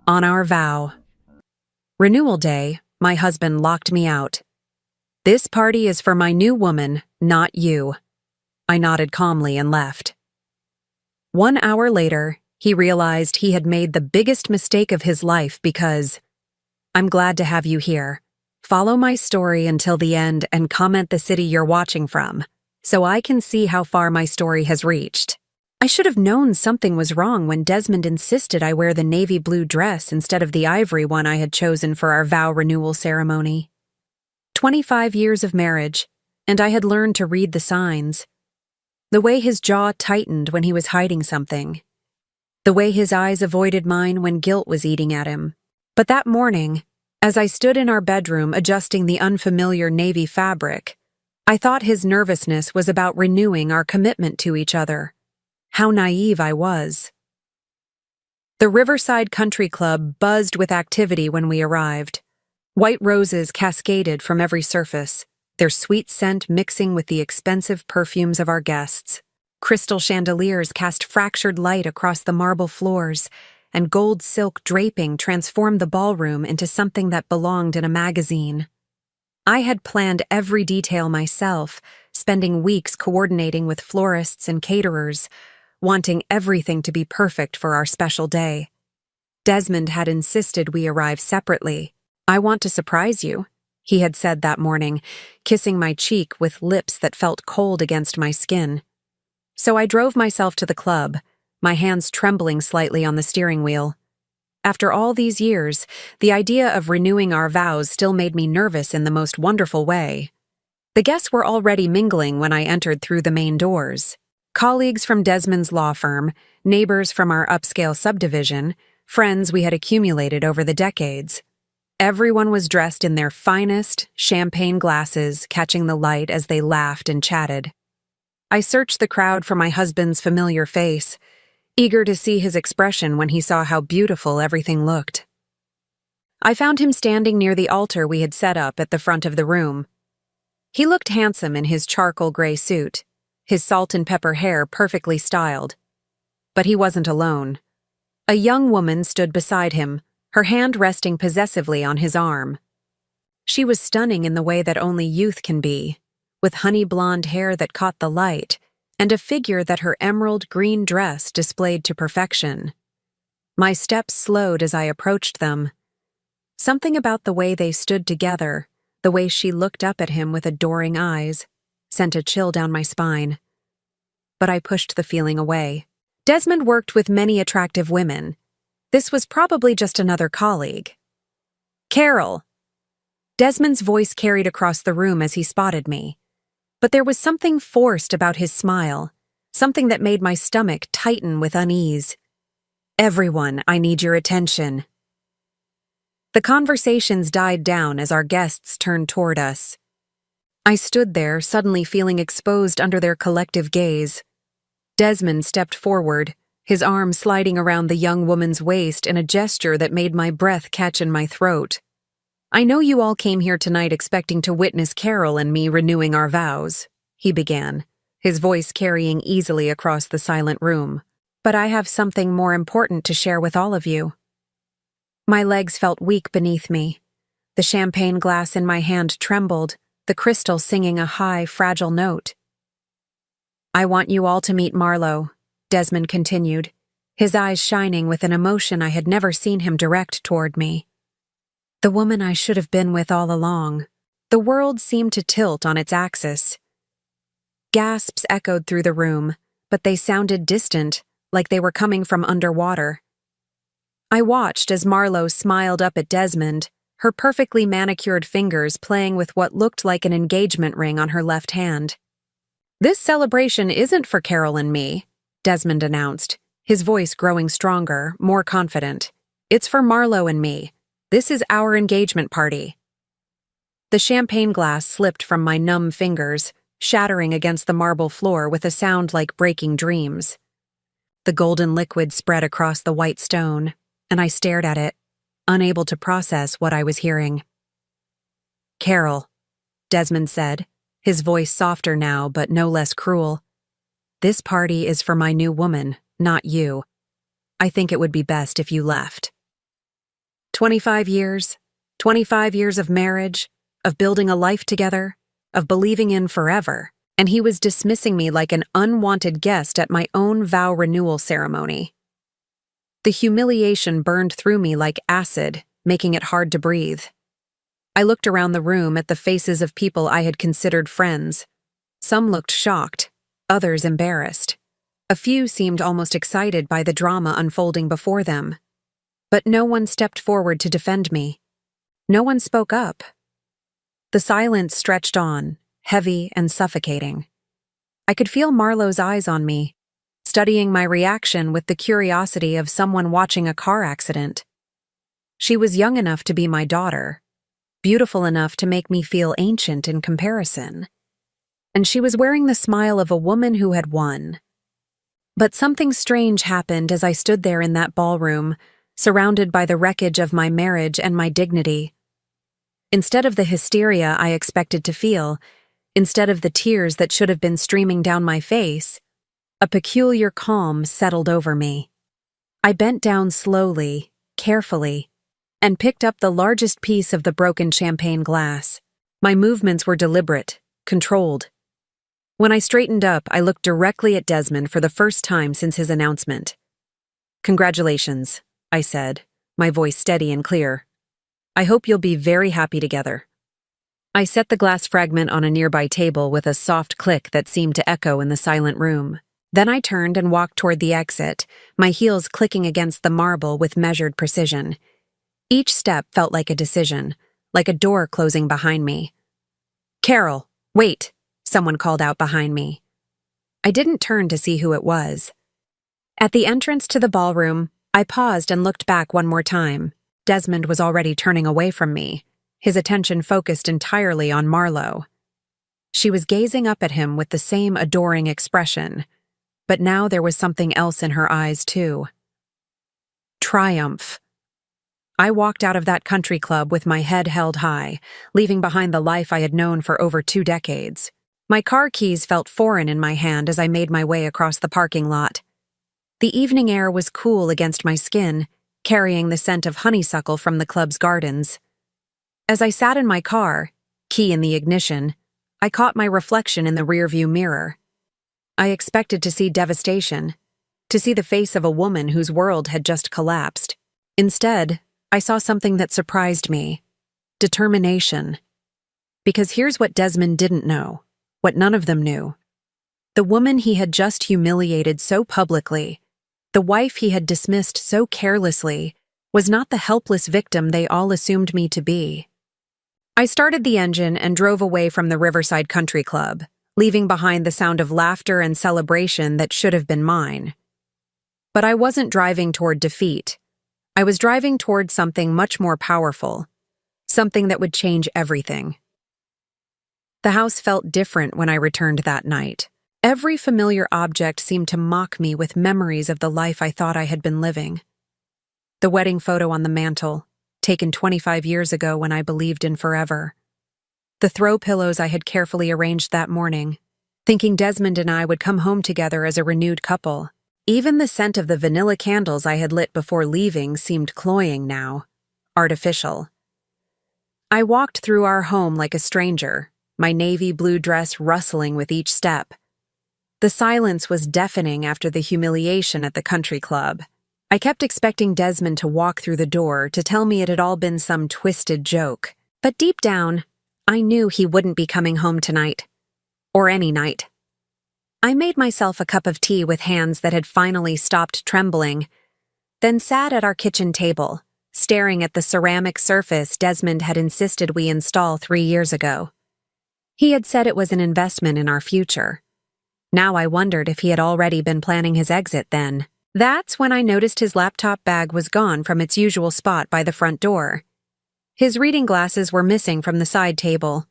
On our vow. Renewal day, my husband locked me out. This party is for my new woman, not you. I nodded calmly and left. 1 hour later, he realized he had made the biggest mistake of his life because I'm glad to have you here. Follow my story until the end and comment the city you're watching from, so I can see how far my story has reached. I should have known something was wrong when Desmond insisted I wear the navy blue dress instead of the ivory one I had chosen for our vow renewal ceremony. 25 years of marriage, and I had learned to read the signs. The way his jaw tightened when he was hiding something. The way his eyes avoided mine when guilt was eating at him. But that morning, as I stood in our bedroom adjusting the unfamiliar navy fabric, I thought his nervousness was about renewing our commitment to each other. How naive I was. The Riverside Country Club buzzed with activity when we arrived. White roses cascaded from every surface, their sweet scent mixing with the expensive perfumes of our guests. Crystal chandeliers cast fractured light across the marble floors, and gold silk draping transformed the ballroom into something that belonged in a magazine. I had planned every detail myself, spending weeks coordinating with florists and caterers, wanting everything to be perfect for our special day. Desmond had insisted we arrive separately. I want to surprise you, he had said that morning, kissing my cheek with lips that felt cold against my skin. So I drove myself to the club, my hands trembling slightly on the steering wheel. After all these years, the idea of renewing our vows still made me nervous in the most wonderful way. The guests were already mingling when I entered through the main doors. Colleagues from Desmond's law firm, neighbors from our upscale subdivision, friends we had accumulated over the decades. Everyone was dressed in their finest, champagne glasses, catching the light as they laughed and chatted. I searched the crowd for my husband's familiar face, eager to see his expression when he saw how beautiful everything looked. I found him standing near the altar we had set up at the front of the room. He looked handsome in his charcoal gray suit, his salt and pepper hair perfectly styled. But he wasn't alone. A young woman stood beside him, her hand resting possessively on his arm. She was stunning in the way that only youth can be, with honey blonde hair that caught the light, and a figure that her emerald green dress displayed to perfection. My steps slowed as I approached them. Something about the way they stood together, the way she looked up at him with adoring eyes, sent a chill down my spine. But I pushed the feeling away. Desmond worked with many attractive women. This was probably just another colleague. Carol! Desmond's voice carried across the room as he spotted me. But there was something forced about his smile, something that made my stomach tighten with unease. Everyone, I need your attention. The conversations died down as our guests turned toward us. I stood there, suddenly feeling exposed under their collective gaze. Desmond stepped forward, his arm sliding around the young woman's waist in a gesture that made my breath catch in my throat. I know you all came here tonight expecting to witness Carol and me renewing our vows, he began, his voice carrying easily across the silent room. But I have something more important to share with all of you. My legs felt weak beneath me. The champagne glass in my hand trembled, the crystal singing a high, fragile note. I want you all to meet Marlowe, Desmond continued, his eyes shining with an emotion I had never seen him direct toward me. The woman I should have been with all along. The world seemed to tilt on its axis. Gasps echoed through the room, but they sounded distant, like they were coming from underwater. I watched as Marlowe smiled up at Desmond, her perfectly manicured fingers playing with what looked like an engagement ring on her left hand. This celebration isn't for Carol and me, Desmond announced, his voice growing stronger, more confident. It's for Marlowe and me. This is our engagement party. The champagne glass slipped from my numb fingers, shattering against the marble floor with a sound like breaking dreams. The golden liquid spread across the white stone, and I stared at it, unable to process what I was hearing. Carol, Desmond said, his voice softer now but no less cruel. This party is for my new woman, not you. I think it would be best if you left. 25 years. 25 years of marriage, of building a life together, of believing in forever. And he was dismissing me like an unwanted guest at my own vow renewal ceremony. The humiliation burned through me like acid, making it hard to breathe. I looked around the room at the faces of people I had considered friends. Some looked shocked, others embarrassed. A few seemed almost excited by the drama unfolding before them. But no one stepped forward to defend me. No one spoke up. The silence stretched on, heavy and suffocating. I could feel Marlowe's eyes on me, studying my reaction with the curiosity of someone watching a car accident. She was young enough to be my daughter, beautiful enough to make me feel ancient in comparison. And she was wearing the smile of a woman who had won. But something strange happened as I stood there in that ballroom, surrounded by the wreckage of my marriage and my dignity. Instead of the hysteria I expected to feel, instead of the tears that should have been streaming down my face, a peculiar calm settled over me. I bent down slowly, carefully, and picked up the largest piece of the broken champagne glass. My movements were deliberate, controlled. When I straightened up, I looked directly at Desmond for the first time since his announcement. "Congratulations," I said, my voice steady and clear. "I hope you'll be very happy together." I set the glass fragment on a nearby table with a soft click that seemed to echo in the silent room. Then I turned and walked toward the exit, my heels clicking against the marble with measured precision. Each step felt like a decision, like a door closing behind me. "Carol, wait," someone called out behind me. I didn't turn to see who it was. At the entrance to the ballroom, I paused and looked back one more time. Desmond was already turning away from me, his attention focused entirely on Marlowe. She was gazing up at him with the same adoring expression, but now there was something else in her eyes too. Triumph. I walked out of that country club with my head held high, leaving behind the life I had known for over 2 decades. My car keys felt foreign in my hand as I made my way across the parking lot. The evening air was cool against my skin, carrying the scent of honeysuckle from the club's gardens. As I sat in my car, key in the ignition, I caught my reflection in the rearview mirror. I expected to see devastation, to see the face of a woman whose world had just collapsed. Instead, I saw something that surprised me: determination. Because here's what Desmond didn't know, what none of them knew. The woman he had just humiliated so publicly, the wife he had dismissed so carelessly, was not the helpless victim they all assumed me to be. I started the engine and drove away from the Riverside Country Club, leaving behind the sound of laughter and celebration that should have been mine. But I wasn't driving toward defeat. I was driving toward something much more powerful, something that would change everything. The house felt different when I returned that night. Every familiar object seemed to mock me with memories of the life I thought I had been living. The wedding photo on the mantel, taken 25 years ago when I believed in forever. The throw pillows I had carefully arranged that morning, thinking Desmond and I would come home together as a renewed couple. Even the scent of the vanilla candles I had lit before leaving seemed cloying now, artificial. I walked through our home like a stranger, my navy blue dress rustling with each step. The silence was deafening after the humiliation at the country club. I kept expecting Desmond to walk through the door to tell me it had all been some twisted joke. But deep down, I knew he wouldn't be coming home tonight. Or any night. I made myself a cup of tea with hands that had finally stopped trembling, then sat at our kitchen table, staring at the ceramic surface Desmond had insisted we install 3 years ago. He had said it was an investment in our future. Now I wondered if he had already been planning his exit then. That's when I noticed his laptop bag was gone from its usual spot by the front door. His reading glasses were missing from the side table.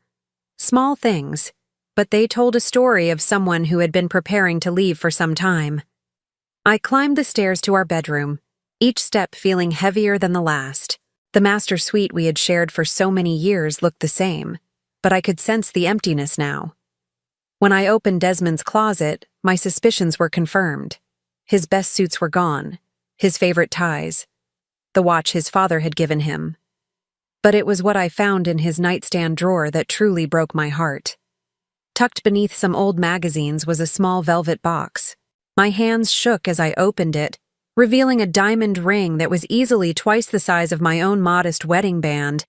Small things, but they told a story of someone who had been preparing to leave for some time. I climbed the stairs to our bedroom, each step feeling heavier than the last. The master suite we had shared for so many years looked the same, but I could sense the emptiness now. When I opened Desmond's closet, my suspicions were confirmed. His best suits were gone, his favorite ties. the watch his father had given him. But it was what I found in his nightstand drawer that truly broke my heart. Tucked beneath some old magazines was a small velvet box. My hands shook as I opened it, revealing a diamond ring that was easily twice the size of my own modest wedding band.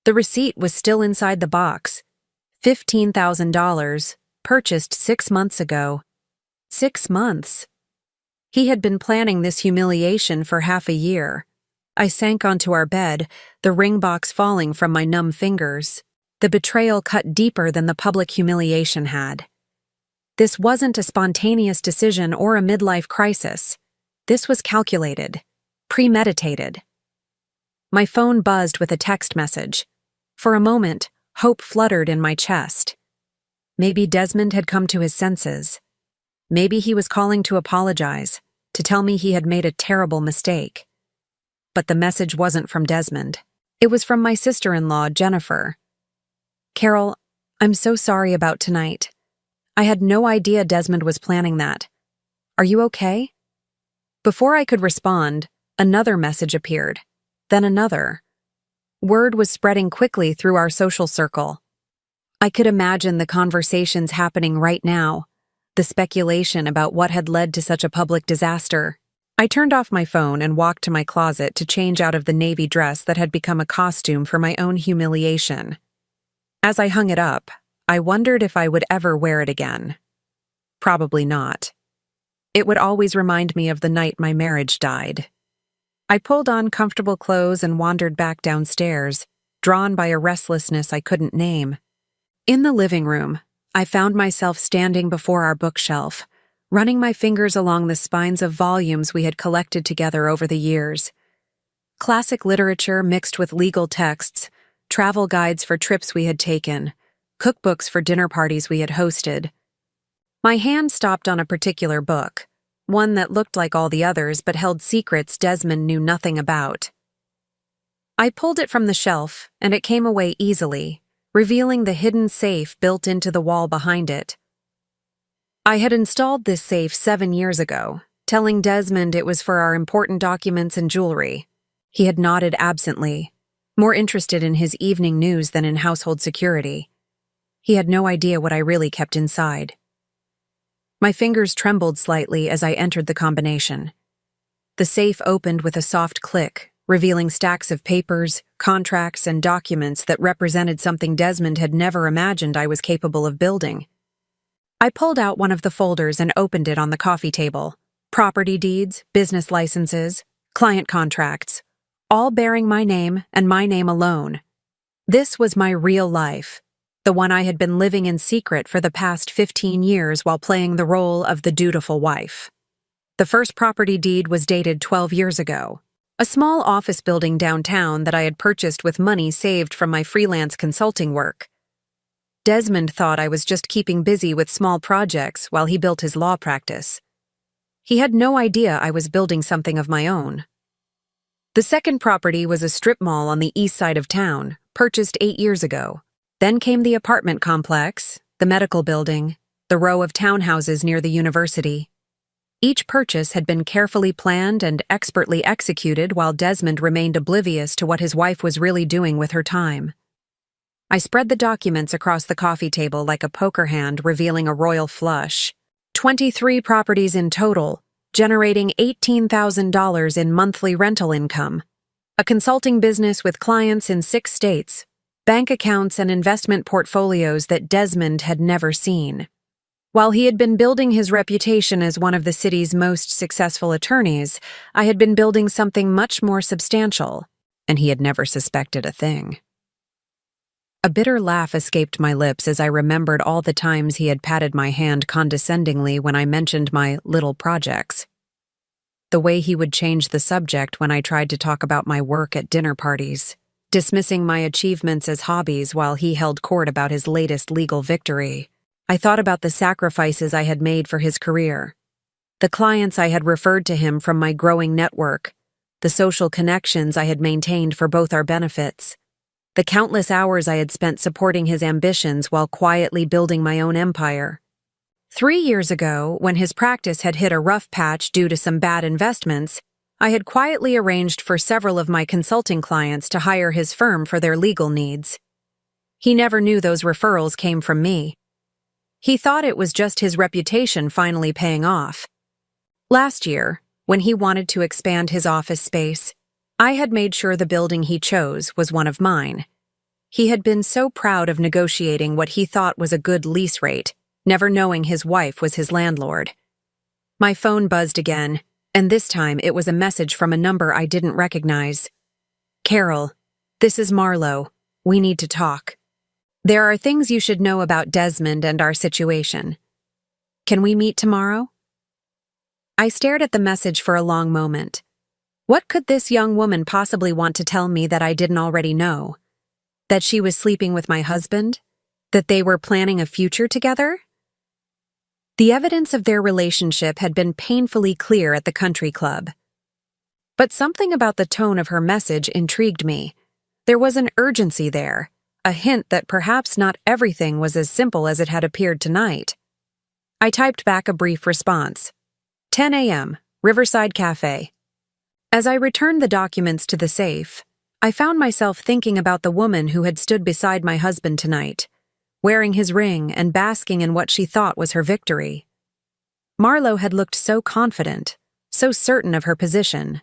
The receipt was still inside the box. $15,000, purchased 6 months ago. 6 months. He had been planning this humiliation for half a year. I sank onto our bed, the ring box falling from my numb fingers. The betrayal cut deeper than the public humiliation had. This wasn't a spontaneous decision or a midlife crisis. This was calculated, premeditated. My phone buzzed with a text message. For a moment, hope fluttered in my chest. Maybe Desmond had come to his senses. Maybe he was calling to apologize, to tell me he had made a terrible mistake. But the message wasn't from Desmond. It was from my sister-in-law, Jennifer. "Carol, I'm so sorry about tonight. I had no idea Desmond was planning that. Are you okay?" Before I could respond, another message appeared, then another. Word was spreading quickly through our social circle. I could imagine the conversations happening right now, the speculation about what had led to such a public disaster. I turned off my phone and walked to my closet to change out of the navy dress that had become a costume for my own humiliation. As I hung it up, I wondered if I would ever wear it again. Probably not. It would always remind me of the night my marriage died. I pulled on comfortable clothes and wandered back downstairs, drawn by a restlessness I couldn't name. In the living room, I found myself standing before our bookshelf, running my fingers along the spines of volumes we had collected together over the years. Classic literature mixed with legal texts, travel guides for trips we had taken, cookbooks for dinner parties we had hosted. My hand stopped on a particular book, one that looked like all the others but held secrets Desmond knew nothing about. I pulled it from the shelf, and it came away easily, revealing the hidden safe built into the wall behind it. I had installed this safe 7 years ago, telling Desmond it was for our important documents and jewelry. He had nodded absently, more interested in his evening news than in household security. He had no idea what I really kept inside. My fingers trembled slightly as I entered the combination. The safe opened with a soft click, revealing stacks of papers, contracts, and documents that represented something Desmond had never imagined I was capable of building. I pulled out one of the folders and opened it on the coffee table. Property deeds, business licenses, client contracts, all bearing my name and my name alone. This was my real life, the one I had been living in secret for the past 15 years while playing the role of the dutiful wife. The first property deed was dated 12 years ago, a small office building downtown that I had purchased with money saved from my freelance consulting work. Desmond thought I was just keeping busy with small projects while he built his law practice. He had no idea I was building something of my own. The second property was a strip mall on the east side of town, purchased 8 years ago. Then came the apartment complex, the medical building, the row of townhouses near the university. Each purchase had been carefully planned and expertly executed while Desmond remained oblivious to what his wife was really doing with her time. I spread the documents across the coffee table like a poker hand revealing a royal flush. 23 properties in total, generating $18,000 in monthly rental income. A consulting business with clients in 6 states, bank accounts and investment portfolios that Desmond had never seen. While he had been building his reputation as one of the city's most successful attorneys, I had been building something much more substantial, and he had never suspected a thing. A bitter laugh escaped my lips as I remembered all the times he had patted my hand condescendingly when I mentioned my little projects. The way he would change the subject when I tried to talk about my work at dinner parties, dismissing my achievements as hobbies while he held court about his latest legal victory. I thought about the sacrifices I had made for his career, the clients I had referred to him from my growing network, the social connections I had maintained for both our benefits, the countless hours I had spent supporting his ambitions while quietly building my own empire. 3 years ago, when his practice had hit a rough patch due to some bad investments, I had quietly arranged for several of my consulting clients to hire his firm for their legal needs. He never knew those referrals came from me. He thought it was just his reputation finally paying off. Last year, when he wanted to expand his office space, I had made sure the building he chose was one of mine. He had been so proud of negotiating what he thought was a good lease rate, never knowing his wife was his landlord. My phone buzzed again, and this time it was a message from a number I didn't recognize. "Carol, this is Marlo. We need to talk. There are things you should know about Desmond and our situation. Can we meet tomorrow?" I stared at the message for a long moment. What could this young woman possibly want to tell me that I didn't already know? That she was sleeping with my husband? That they were planning a future together? The evidence of their relationship had been painfully clear at the country club. But something about the tone of her message intrigued me. There was an urgency there, a hint that perhaps not everything was as simple as it had appeared tonight. I typed back a brief response. 10 a.m., Riverside Cafe. As I returned the documents to the safe, I found myself thinking about the woman who had stood beside my husband tonight, wearing his ring and basking in what she thought was her victory. Marlo had looked so confident, so certain of her position.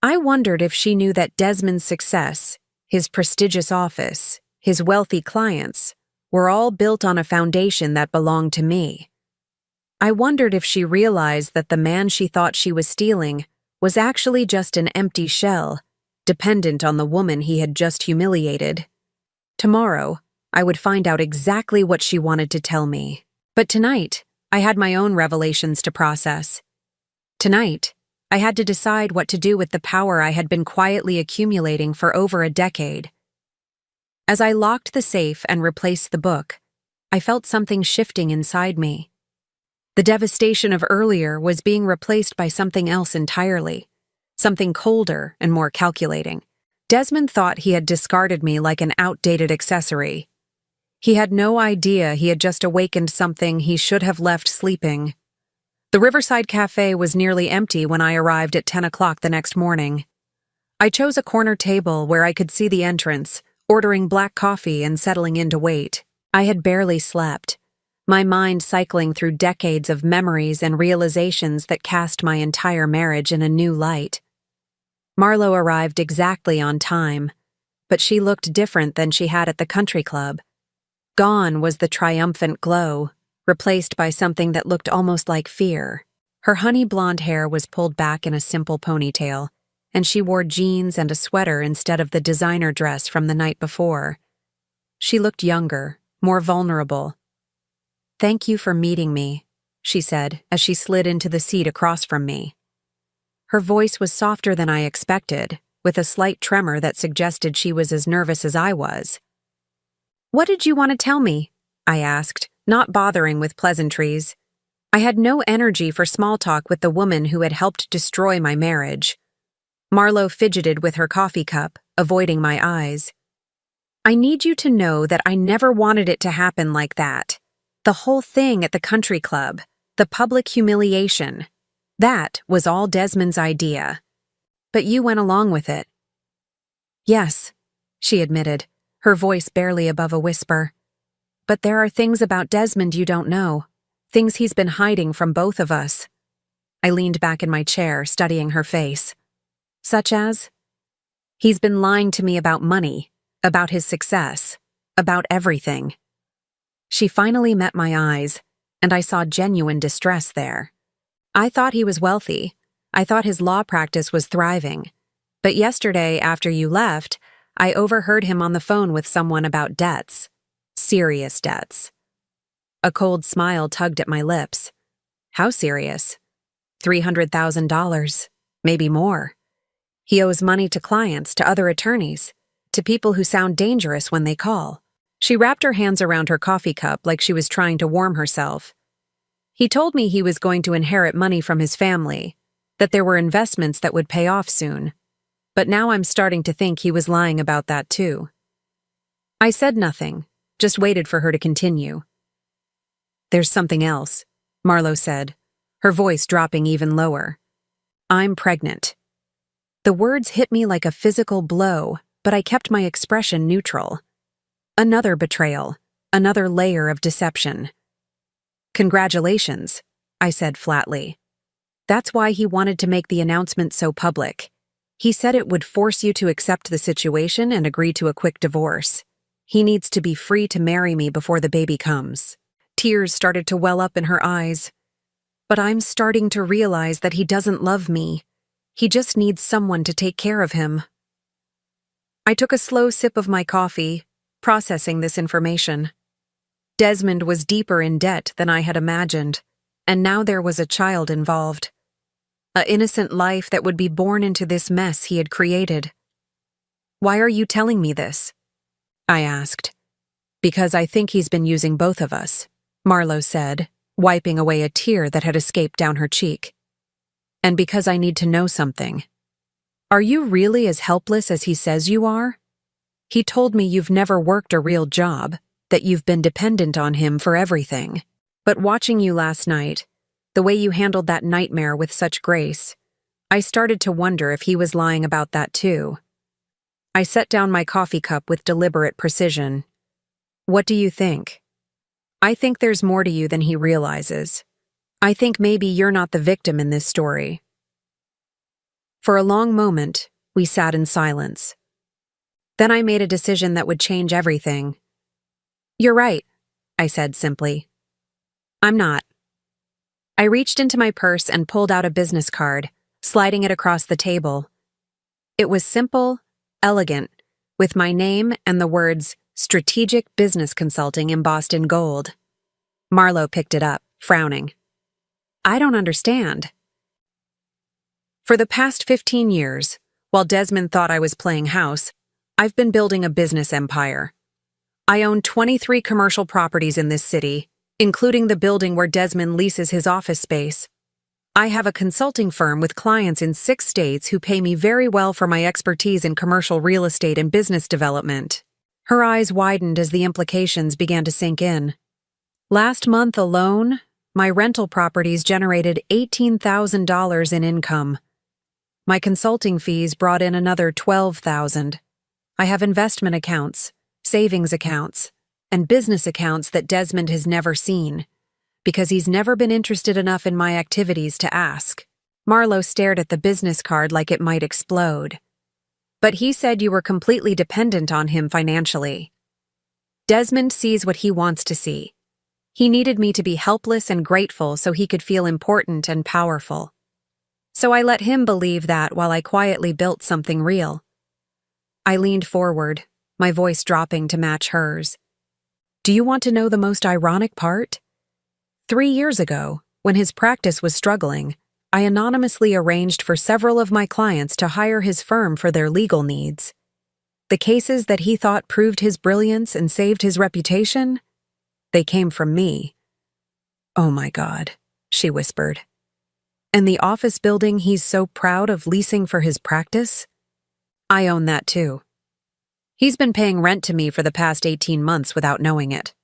I wondered if she knew that Desmond's success, his prestigious office, his wealthy clients, were all built on a foundation that belonged to me. I wondered if she realized that the man she thought she was stealing was actually just an empty shell, dependent on the woman he had just humiliated. Tomorrow, I would find out exactly what she wanted to tell me. But tonight, I had my own revelations to process. Tonight, I had to decide what to do with the power I had been quietly accumulating for over a decade. As I locked the safe and replaced the book, I felt something shifting inside me. The devastation of earlier was being replaced by something else entirely, something colder and more calculating. Desmond thought he had discarded me like an outdated accessory. He had no idea he had just awakened something he should have left sleeping. The Riverside Cafe was nearly empty when I arrived at 10 o'clock the next morning. I chose a corner table where I could see the entrance, ordering black coffee and settling in to wait. I had barely slept, my mind cycling through decades of memories and realizations that cast my entire marriage in a new light. Marlo arrived exactly on time, but she looked different than she had at the country club. Gone was the triumphant glow, replaced by something that looked almost like fear. Her honey blonde hair was pulled back in a simple ponytail, and she wore jeans and a sweater instead of the designer dress from the night before. She looked younger, more vulnerable. "Thank you for meeting me," she said as she slid into the seat across from me. Her voice was softer than I expected, with a slight tremor that suggested she was as nervous as I was. "What did you want to tell me?" I asked, not bothering with pleasantries. I had no energy for small talk with the woman who had helped destroy my marriage. Marlo fidgeted with her coffee cup, avoiding my eyes. "I need you to know that I never wanted it to happen like that. The whole thing at the country club, the public humiliation, that was all Desmond's idea. But you went along with it." "Yes," she admitted, her voice barely above a whisper. "But there are things about Desmond you don't know, things he's been hiding from both of us." I leaned back in my chair, studying her face. "Such as?" "He's been lying to me about money, about his success, about everything." She finally met my eyes, and I saw genuine distress there. I thought he was wealthy. I thought his law practice was thriving. But yesterday, after you left, I overheard him on the phone with someone about debts. Serious debts. A cold smile tugged at my lips. How serious? $300,000, maybe more. He owes money to clients, to other attorneys, to people who sound dangerous when they call. She wrapped her hands around her coffee cup like she was trying to warm herself. He told me he was going to inherit money from his family, that there were investments that would pay off soon. But now I'm starting to think he was lying about that too. I said nothing, just waited for her to continue. "There's something else," Marlo said, her voice dropping even lower. I'm pregnant. The words hit me like a physical blow, but I kept my expression neutral. Another betrayal, another layer of deception. Congratulations, I said flatly. That's why he wanted to make the announcement so public. He said it would force you to accept the situation and agree to a quick divorce. He needs to be free to marry me before the baby comes. Tears started to well up in her eyes. But I'm starting to realize that he doesn't love me. He just needs someone to take care of him. I took a slow sip of my coffee, processing this information. Desmond was deeper in debt than I had imagined, and now there was a child involved. An innocent life that would be born into this mess he had created. Why are you telling me this? I asked. Because I think he's been using both of us, Marlowe said, wiping away a tear that had escaped down her cheek. And because I need to know something. Are you really as helpless as he says you are? He told me you've never worked a real job, that you've been dependent on him for everything. But watching you last night, the way you handled that nightmare with such grace, I started to wonder if he was lying about that too. I set down my coffee cup with deliberate precision. What do you think? I think there's more to you than he realizes. I think maybe you're not the victim in this story. For a long moment, we sat in silence. Then I made a decision that would change everything. You're right, I said simply. I'm not. I reached into my purse and pulled out a business card, sliding it across the table. It was simple, elegant, with my name and the words Strategic Business Consulting embossed in gold. Marlowe picked it up, frowning. I don't understand. For the past 15 years, while Desmond thought I was playing house, I've been building a business empire. I own 23 commercial properties in this city, including the building where Desmond leases his office space. I have a consulting firm with clients in 6 states who pay me very well for my expertise in commercial real estate and business development. Her eyes widened as the implications began to sink in. Last month alone, my rental properties generated $18,000 in income. My consulting fees brought in another $12,000. I have investment accounts, savings accounts, and business accounts that Desmond has never seen, because he's never been interested enough in my activities to ask. Marlowe stared at the business card like it might explode. But he said you were completely dependent on him financially. Desmond sees what he wants to see. He needed me to be helpless and grateful so he could feel important and powerful. So I let him believe that while I quietly built something real. I leaned forward, my voice dropping to match hers. Do you want to know the most ironic part? 3 years ago, when his practice was struggling, I anonymously arranged for several of my clients to hire his firm for their legal needs. The cases that he thought proved his brilliance and saved his reputation, they came from me. Oh my God, she whispered. And the office building he's so proud of leasing for his practice? I own that too. He's been paying rent to me for the past 18 months without knowing it.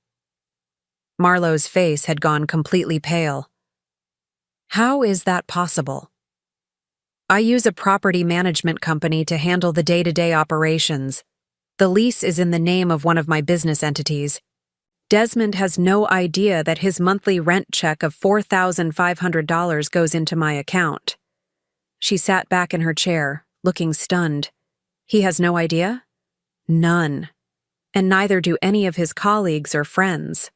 Marlowe's face had gone completely pale. How is that possible? I use a property management company to handle the day-to-day operations. The lease is in the name of one of my business entities. Desmond has no idea that his monthly rent check of $4,500 goes into my account. She sat back in her chair, looking stunned. He has no idea? None. And neither do any of his colleagues or friends.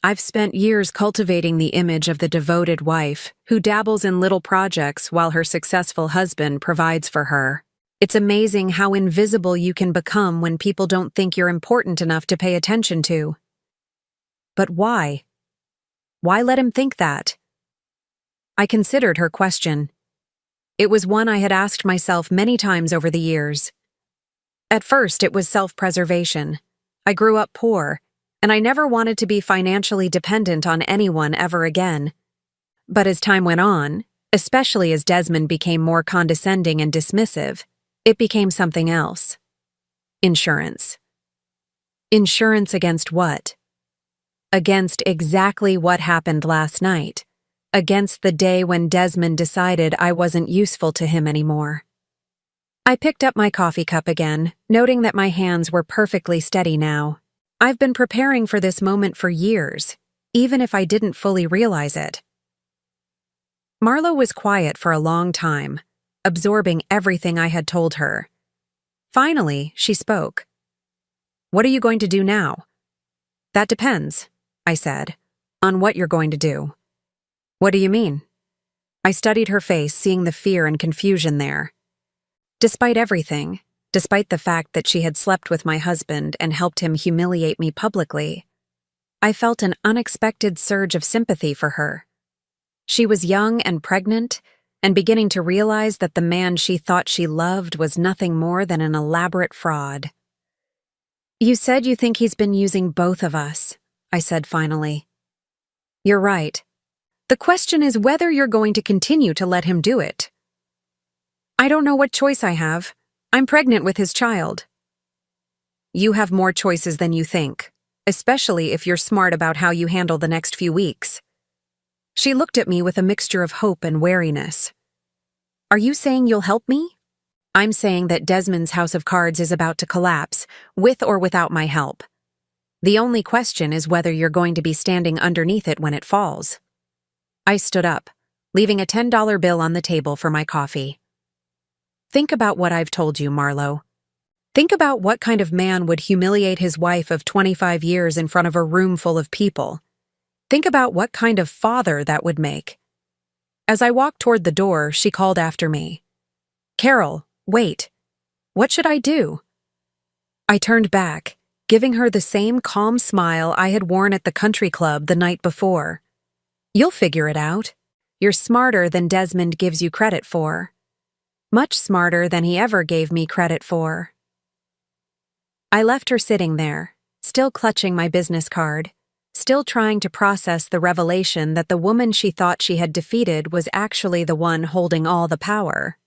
I've spent years cultivating the image of the devoted wife who dabbles in little projects while her successful husband provides for her. It's amazing how invisible you can become when people don't think you're important enough to pay attention to. But why? Why let him think that? I considered her question. It was one I had asked myself many times over the years. At first, it was self-preservation. I grew up poor, and I never wanted to be financially dependent on anyone ever again. But as time went on, especially as Desmond became more condescending and dismissive, it became something else. Insurance. Insurance against what? Against exactly what happened last night. against the day when Desmond decided I wasn't useful to him anymore. I picked up my coffee cup again, noting that my hands were perfectly steady now. I've been preparing for this moment for years, even if I didn't fully realize it. Marlo was quiet for a long time, absorbing everything I had told her. Finally, she spoke. "What are you going to do now?" "That depends," I said, "on what you're going to do." "What do you mean?" I studied her face, seeing the fear and confusion there. Despite everything, despite the fact that she had slept with my husband and helped him humiliate me publicly, I felt an unexpected surge of sympathy for her. She was young and pregnant, and beginning to realize that the man she thought she loved was nothing more than an elaborate fraud. "You said you think he's been using both of us," I said finally. "You're right. The question is whether you're going to continue to let him do it." "I don't know what choice I have. I'm pregnant with his child." "You have more choices than you think, especially if you're smart about how you handle the next few weeks." She looked at me with a mixture of hope and wariness. "Are you saying you'll help me?" "I'm saying that Desmond's house of cards is about to collapse, with or without my help. The only question is whether you're going to be standing underneath it when it falls." I stood up, leaving a $10 bill on the table for my coffee. "Think about what I've told you, Marlo. Think about what kind of man would humiliate his wife of 25 years in front of a room full of people. Think about what kind of father that would make." As I walked toward the door, she called after me. "Carol, wait. What should I do?" I turned back, giving her the same calm smile I had worn at the country club the night before. "You'll figure it out. You're smarter than Desmond gives you credit for. Much smarter than he ever gave me credit for." I left her sitting there, still clutching my business card, still trying to process the revelation that the woman she thought she had defeated was actually the one holding all the power.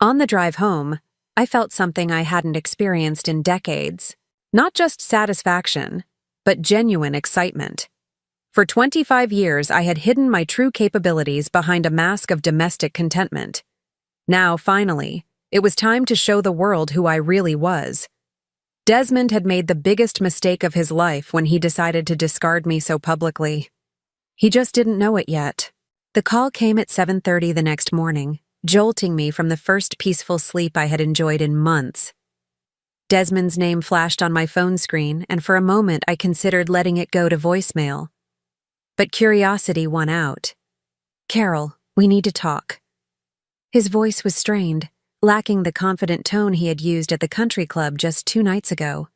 On the drive home, I felt something I hadn't experienced in decades. Not just satisfaction, but genuine excitement. For 25 years, I had hidden my true capabilities behind a mask of domestic contentment. Now, finally, it was time to show the world who I really was. Desmond had made the biggest mistake of his life when he decided to discard me so publicly. He just didn't know it yet. The call came at 7:30 the next morning, jolting me from the first peaceful sleep I had enjoyed in months. Desmond's name flashed on my phone screen, and for a moment I considered letting it go to voicemail. But curiosity won out. "Carol, we need to talk." His voice was strained, lacking the confident tone he had used at the country club just 2 nights ago.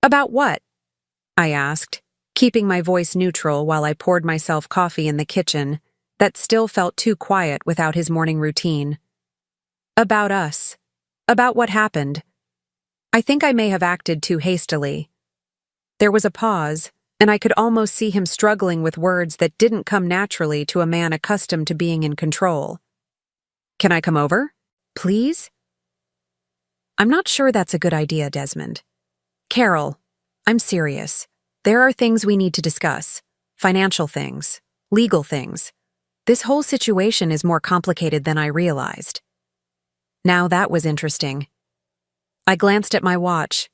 "About what?" I asked, keeping my voice neutral while I poured myself coffee in the kitchen that still felt too quiet without his morning routine. "About us. About what happened. I think I may have acted too hastily." There was a pause, and I could almost see him struggling with words that didn't come naturally to a man accustomed to being in control. "Can I come over? Please?" "I'm not sure that's a good idea, Desmond." "Carol, I'm serious. There are things we need to discuss. Financial things. Legal things. This whole situation is more complicated than I realized." Now that was interesting. I glanced at my watch.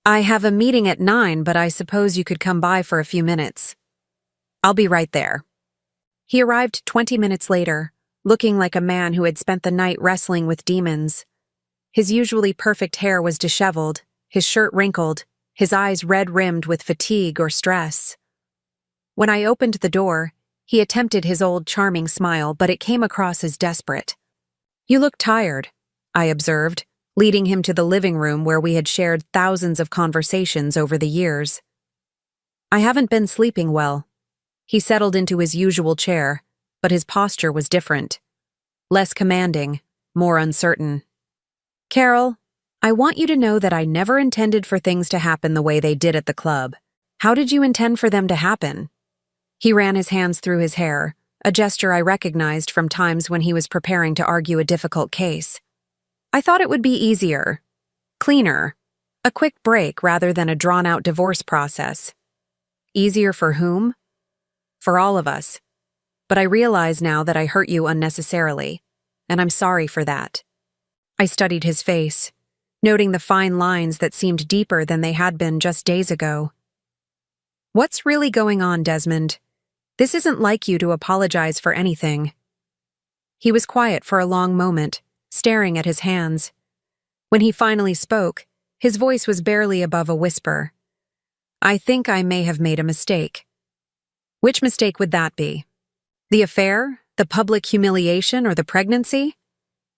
"I have a meeting at 9, but I suppose you could come by for a few minutes." "I'll be right there." He arrived 20 minutes later, looking like a man who had spent the night wrestling with demons. His usually perfect hair was disheveled, his shirt wrinkled, his eyes red-rimmed with fatigue or stress. When I opened the door, he attempted his old charming smile, but it came across as desperate. "You look tired," I observed, leading him to the living room where we had shared thousands of conversations over the years. "I haven't been sleeping well." He settled into his usual chair, but his posture was different. Less commanding, more uncertain. "Carol, I want you to know that I never intended for things to happen the way they did at the club. How did you intend for them to happen?" He ran his hands through his hair, a gesture I recognized from times when he was preparing to argue a difficult case. "I thought it would be easier, cleaner, a quick break rather than a drawn-out divorce process." "Easier for whom?" "For all of us. but I realize now that I hurt you unnecessarily, and I'm sorry for that. I studied his face, noting the fine lines that seemed deeper than they had been just days ago. What's really going on, Desmond? This isn't like you to apologize for anything. He was quiet for a long moment, staring at his hands. When he finally spoke, his voice was barely above a whisper. I think I may have made a mistake. Which mistake would that be? The affair, the public humiliation, or the pregnancy?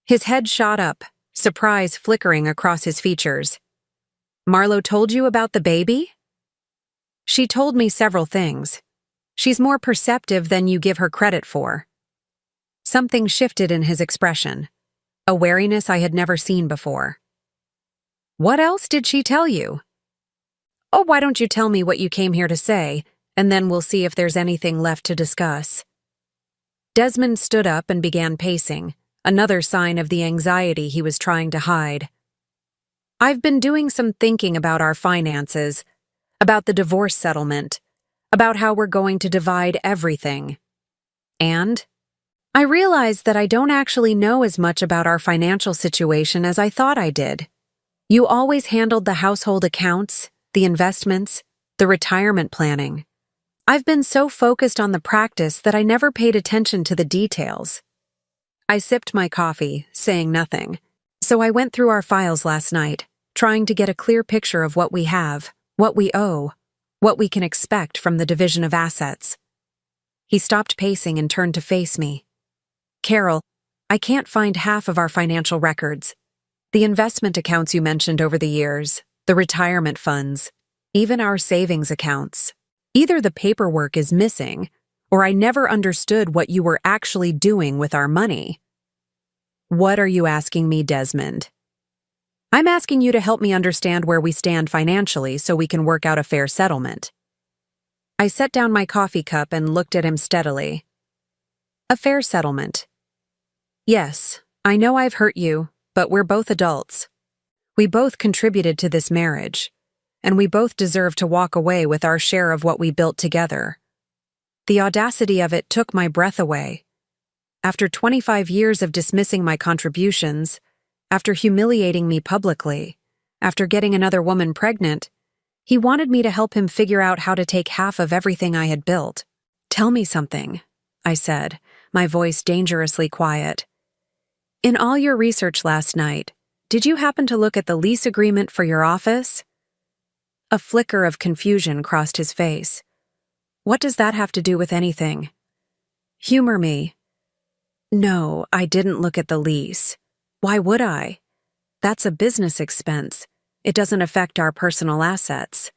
His head shot up, surprise flickering across his features. Marlo told you about the baby? She told me several things. She's more perceptive than you give her credit for. Something shifted in his expression, a wariness I had never seen before. What else did she tell you? Oh, why don't you tell me what you came here to say, and then we'll see if there's anything left to discuss. Desmond stood up and began pacing, another sign of the anxiety he was trying to hide. I've been doing some thinking about our finances, about the divorce settlement, about how we're going to divide everything. And I realized that I don't actually know as much about our financial situation as I thought I did. You always handled the household accounts, the investments, the retirement planning. I've been so focused on the practice that I never paid attention to the details. I sipped my coffee, saying nothing. So I went through our files last night, trying to get a clear picture of what we have, what we owe, what we can expect from the division of assets. He stopped pacing and turned to face me. Carol, I can't find half of our financial records. The investment accounts you mentioned over the years, the retirement funds, even our savings accounts. Either the paperwork is missing, or I never understood what you were actually doing with our money. What are you asking me, Desmond? I'm asking you to help me understand where we stand financially so we can work out a fair settlement. I set down my coffee cup and looked at him steadily. A fair settlement. Yes, I know I've hurt you, but we're both adults. We both contributed to this marriage, and we both deserve to walk away with our share of what we built together. The audacity of it took my breath away. After 25 years of dismissing my contributions, after humiliating me publicly, after getting another woman pregnant, he wanted me to help him figure out how to take half of everything I had built. Tell me something, I said, my voice dangerously quiet. In all your research last night, did you happen to look at the lease agreement for your office? A flicker of confusion crossed his face. What does that have to do with anything? Humor me. No, I didn't look at the lease. Why would I? That's a business expense. It doesn't affect our personal assets.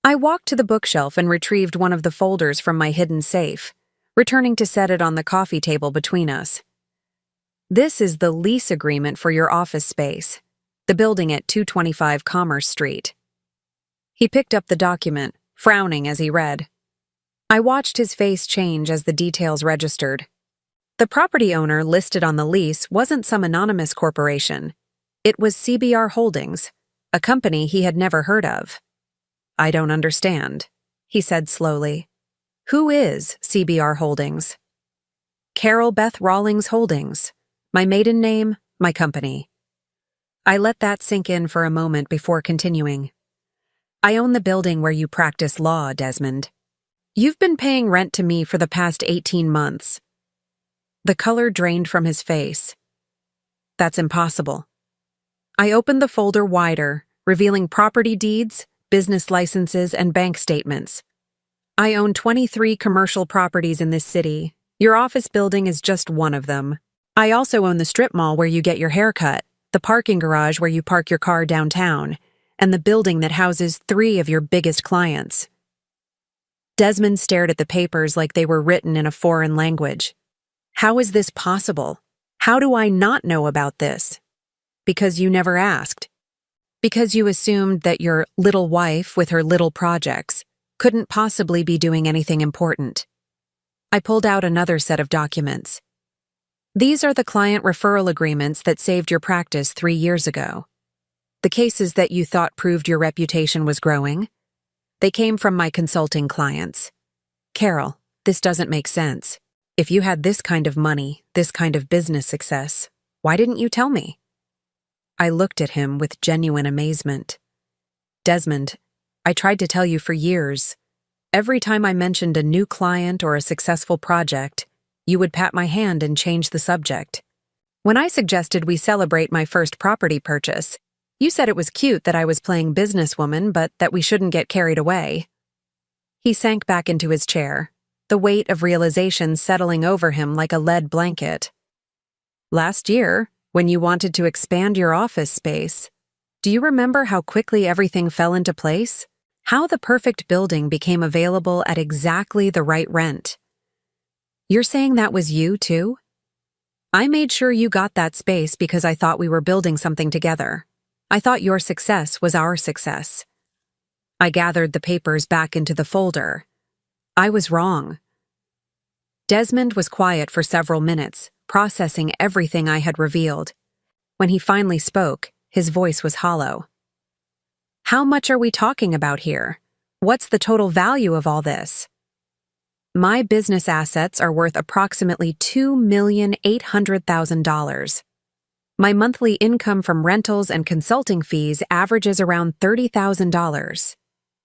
I walked to the bookshelf and retrieved one of the folders from my hidden safe, returning to set it on the coffee table between us. This is the lease agreement for your office space, the building at 225 Commerce Street. He picked up the document, frowning as he read. I watched his face change as the details registered. The property owner listed on the lease wasn't some anonymous corporation. It was CBR Holdings, a company he had never heard of. I don't understand, he said slowly. Who is CBR Holdings? Carol Beth Rawlings Holdings. My maiden name, my company. I let that sink in for a moment before continuing. I own the building where you practice law, Desmond. You've been paying rent to me for the past 18 months. The color drained from his face. That's impossible. I opened the folder wider, revealing property deeds, business licenses, and bank statements. I own 23 commercial properties in this city. Your office building is just one of them. I also own the strip mall where you get your hair cut, the parking garage where you park your car downtown, and the building that houses 3 of your biggest clients. Desmond stared at the papers like they were written in a foreign language. How is this possible? How do I not know about this? Because you never asked. Because you assumed that your little wife with her little projects couldn't possibly be doing anything important. I pulled out another set of documents. These are the client referral agreements that saved your practice 3 years ago. The cases that you thought proved your reputation was growing. They came from my consulting clients. Carol, this doesn't make sense. If you had this kind of money, this kind of business success, why didn't you tell me? I looked at him with genuine amazement. Desmond, I tried to tell you for years. Every time I mentioned a new client or a successful project, you would pat my hand and change the subject. When I suggested we celebrate my first property purchase, you said it was cute that I was playing businesswoman, but that we shouldn't get carried away. He sank back into his chair, the weight of realization settling over him like a lead blanket. Last year, when you wanted to expand your office space, do you remember how quickly everything fell into place? How the perfect building became available at exactly the right rent? You're saying that was you, too? I made sure you got that space because I thought we were building something together. I thought your success was our success. I gathered the papers back into the folder. I was wrong. Desmond was quiet for several minutes, processing everything I had revealed. When he finally spoke, his voice was hollow. How much are we talking about here? What's the total value of all this? My business assets are worth approximately $2,800,000. My monthly income from rentals and consulting fees averages around $30,000.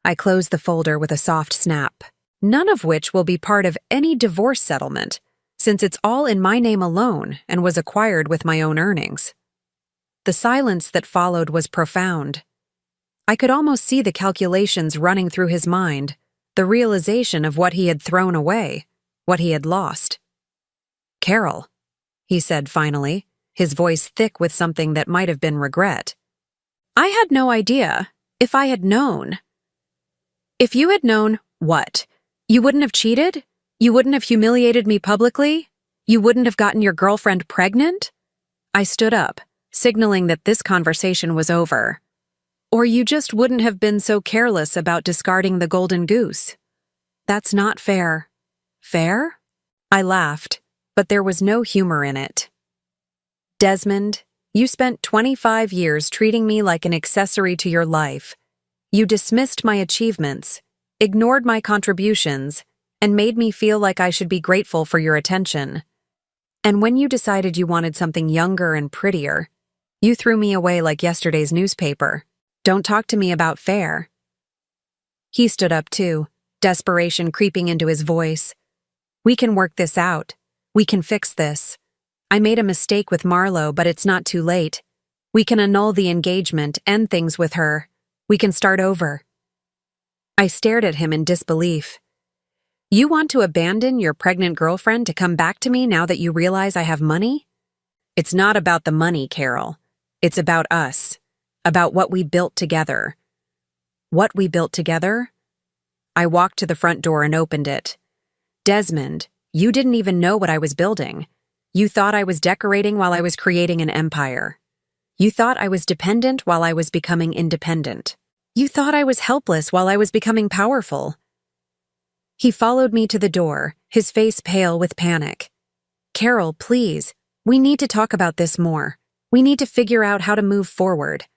I closed the folder with a soft snap, none of which will be part of any divorce settlement, since it's all in my name alone and was acquired with my own earnings. The silence that followed was profound. I could almost see the calculations running through his mind, the realization of what he had thrown away, what he had lost. "Carol," he said finally, his voice thick with something that might have been regret. "I had no idea. If I had known." "If you had known, what? You wouldn't have cheated? You wouldn't have humiliated me publicly? You wouldn't have gotten your girlfriend pregnant?" I stood up, signaling that this conversation was over. "Or you just wouldn't have been so careless about discarding the golden goose. That's not fair." "Fair?" I laughed, but there was no humor in it. "Desmond, you spent 25 years treating me like an accessory to your life. You dismissed my achievements, ignored my contributions, and made me feel like I should be grateful for your attention. And when you decided you wanted something younger and prettier, you threw me away like yesterday's newspaper. Don't talk to me about fair." He stood up too, desperation creeping into his voice. "We can work this out. We can fix this. I made a mistake with Marlo, but it's not too late. We can annul the engagement, end things with her. We can start over." I stared at him in disbelief. "You want to abandon your pregnant girlfriend to come back to me now that you realize I have money?" "It's not about the money, Carol. It's about us. About what we built together." "What we built together?" I walked to the front door and opened it. "Desmond, you didn't even know what I was building. You thought I was decorating while I was creating an empire. You thought I was dependent while I was becoming independent. You thought I was helpless while I was becoming powerful." He followed me to the door, his face pale with panic. "Carol, please, we need to talk about this more. We need to figure out how to move forward."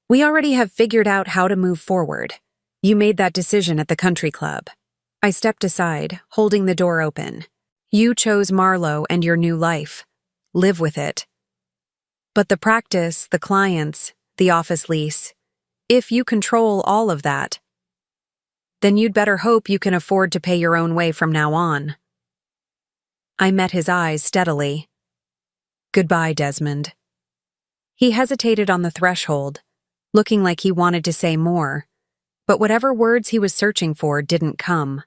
"We already have figured out how to move forward. You made that decision at the country club." I stepped aside, holding the door open. "You chose Marlo and your new life. Live with it. But the practice, the clients, the office lease, if you control all of that, then you'd better hope you can afford to pay your own way from now on." I met his eyes steadily. "Goodbye, Desmond." He hesitated on the threshold, looking like he wanted to say more, but whatever words he was searching for didn't come.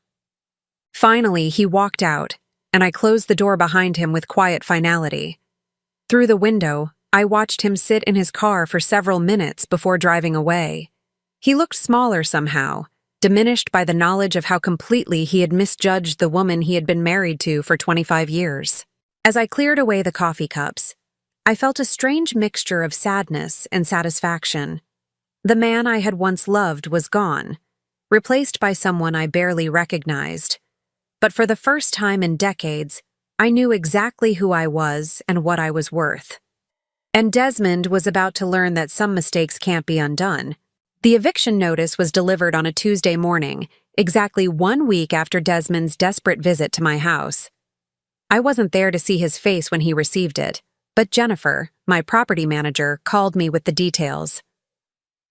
Finally, he walked out, and I closed the door behind him with quiet finality. Through the window, I watched him sit in his car for several minutes before driving away. He looked smaller somehow, diminished by the knowledge of how completely he had misjudged the woman he had been married to for 25 years. As I cleared away the coffee cups, I felt a strange mixture of sadness and satisfaction. The man I had once loved was gone, replaced by someone I barely recognized. But for the first time in decades, I knew exactly who I was and what I was worth. And Desmond was about to learn that some mistakes can't be undone. The eviction notice was delivered on a Tuesday morning, exactly 1 week after Desmond's desperate visit to my house. I wasn't there to see his face when he received it, but Jennifer, my property manager, called me with the details.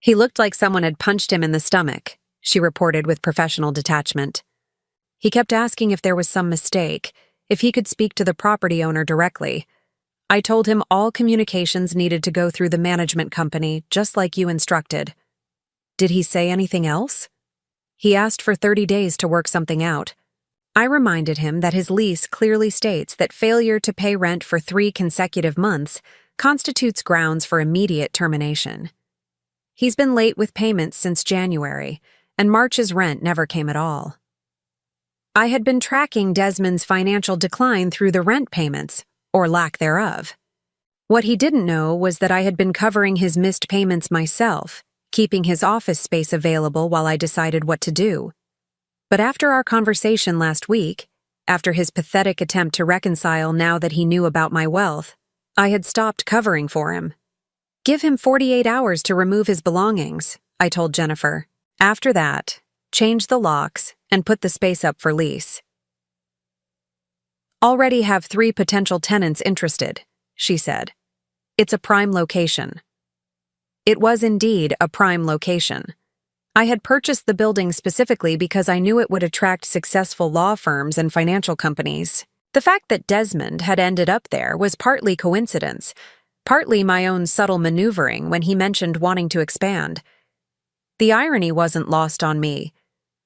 He looked like someone had punched him in the stomach, she reported with professional detachment. He kept asking if there was some mistake, if he could speak to the property owner directly. I told him all communications needed to go through the management company, just like you instructed. Did he say anything else? He asked for 30 days to work something out. I reminded him that his lease clearly states that failure to pay rent for 3 consecutive months constitutes grounds for immediate termination. He's been late with payments since January, and March's rent never came at all. I had been tracking Desmond's financial decline through the rent payments, or lack thereof. What he didn't know was that I had been covering his missed payments myself, keeping his office space available while I decided what to do. But after our conversation last week, after his pathetic attempt to reconcile now that he knew about my wealth, I had stopped covering for him. Give him 48 hours to remove his belongings, I told Jennifer. After that, change the locks and put the space up for lease. Already have 3 potential tenants interested, she said. It's a prime location. It was indeed a prime location. I had purchased the building specifically because I knew it would attract successful law firms and financial companies. The fact that Desmond had ended up there was partly coincidence, partly my own subtle maneuvering when he mentioned wanting to expand. The irony wasn't lost on me.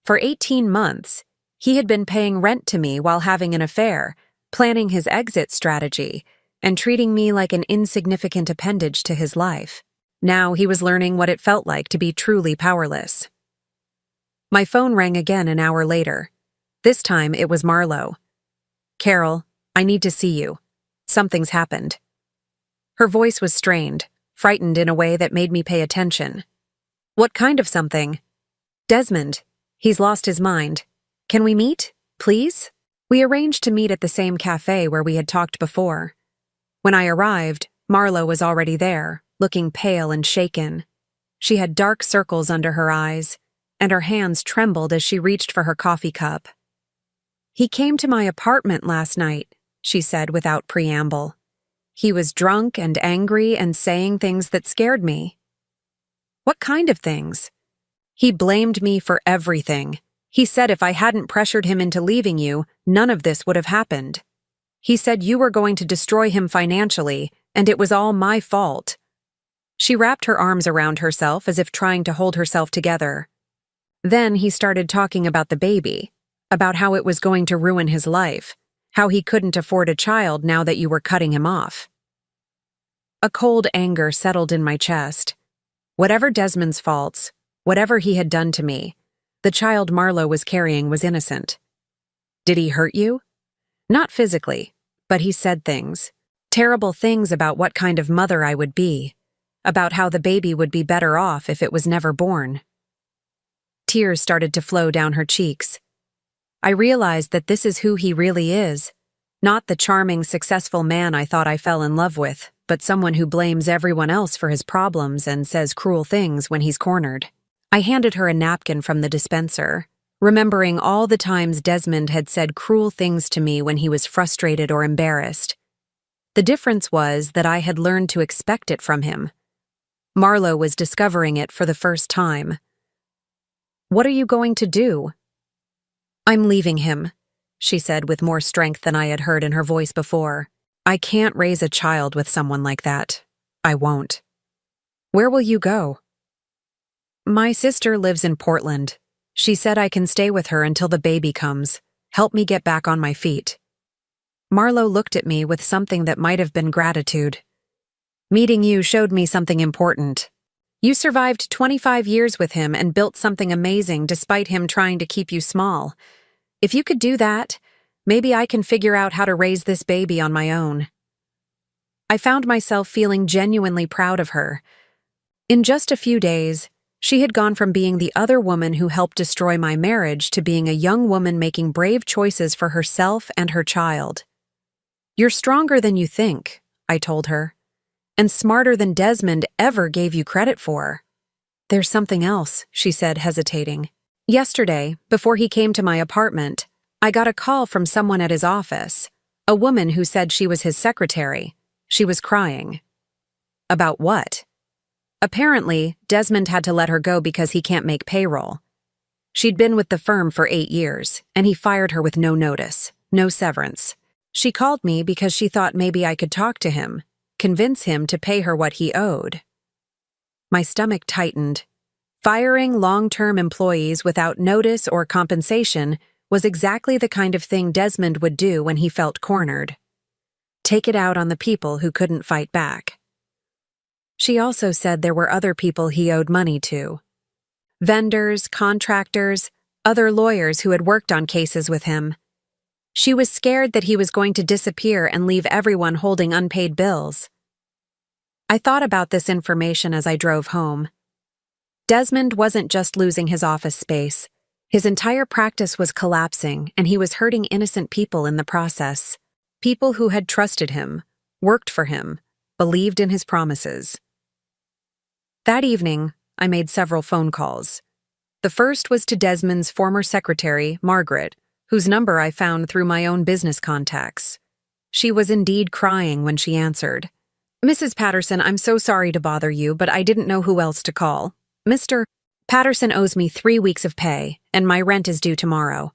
For 18 months, he had been paying rent to me while having an affair, planning his exit strategy, and treating me like an insignificant appendage to his life. Now he was learning what it felt like to be truly powerless. My phone rang again an hour later. This time it was Marlo. "Carol, I need to see you. Something's happened." Her voice was strained, frightened in a way that made me pay attention. "What kind of something?" "Desmond. He's lost his mind. Can we meet, please?" We arranged to meet at the same cafe where we had talked before. When I arrived, Marlo was already there, looking pale and shaken. She had dark circles under her eyes, and her hands trembled as she reached for her coffee cup. "He came to my apartment last night," she said without preamble. "He was drunk and angry and saying things that scared me." "What kind of things?" "He blamed me for everything. He said if I hadn't pressured him into leaving you, none of this would have happened. He said you were going to destroy him financially, and it was all my fault." She wrapped her arms around herself as if trying to hold herself together. Then he started talking about the baby, about how it was going to ruin his life, how he couldn't afford a child now that you were cutting him off. A cold anger settled in my chest. Whatever Desmond's faults, whatever he had done to me, the child Marlo was carrying was innocent. Did he hurt you? Not physically, but he said things. Terrible things about what kind of mother I would be, about how the baby would be better off if it was never born. Tears started to flow down her cheeks. I realized that this is who he really is, not the charming, successful man I thought I fell in love with, but someone who blames everyone else for his problems and says cruel things when he's cornered. I handed her a napkin from the dispenser, remembering all the times Desmond had said cruel things to me when he was frustrated or embarrassed. The difference was that I had learned to expect it from him. Marlo was discovering it for the first time. "What are you going to do?" "I'm leaving him," she said with more strength than I had heard in her voice before. "I can't raise a child with someone like that. I won't." "Where will you go?" "My sister lives in Portland. She said I can stay with her until the baby comes, help me get back on my feet." Marlo looked at me with something that might have been gratitude. "Meeting you showed me something important. You survived 25 years with him and built something amazing despite him trying to keep you small. If you could do that, maybe I can figure out how to raise this baby on my own." I found myself feeling genuinely proud of her. In just a few days, she had gone from being the other woman who helped destroy my marriage to being a young woman making brave choices for herself and her child. "You're stronger than you think," I told her, "and smarter than Desmond ever gave you credit for." "There's something else," she said, hesitating. "Yesterday, before he came to my apartment, I got a call from someone at his office, A woman who said she was his secretary. She was crying. About what? Apparently, Desmond had to let her go because he can't make payroll. She'd been with the firm for 8 years, and he fired her with no notice, no severance. She called me because she thought maybe I could talk to him, convince him to pay her what he owed. My stomach tightened. Firing long-term employees without notice or compensation was exactly the kind of thing Desmond would do when he felt cornered. Take it out on the people who couldn't fight back. She also said there were other people he owed money to. Vendors, contractors, other lawyers who had worked on cases with him. She was scared that he was going to disappear and leave everyone holding unpaid bills. I thought about this information as I drove home. Desmond wasn't just losing his office space. His entire practice was collapsing, and he was hurting innocent people in the process. People who had trusted him, worked for him, believed in his promises. That evening, I made several phone calls. The first was to Desmond's former secretary, Margaret, whose number I found through my own business contacts. She was indeed crying when she answered. "Mrs. Patterson, I'm so sorry to bother you, but I didn't know who else to call. Mr. Patterson owes me 3 weeks of pay, and my rent is due tomorrow.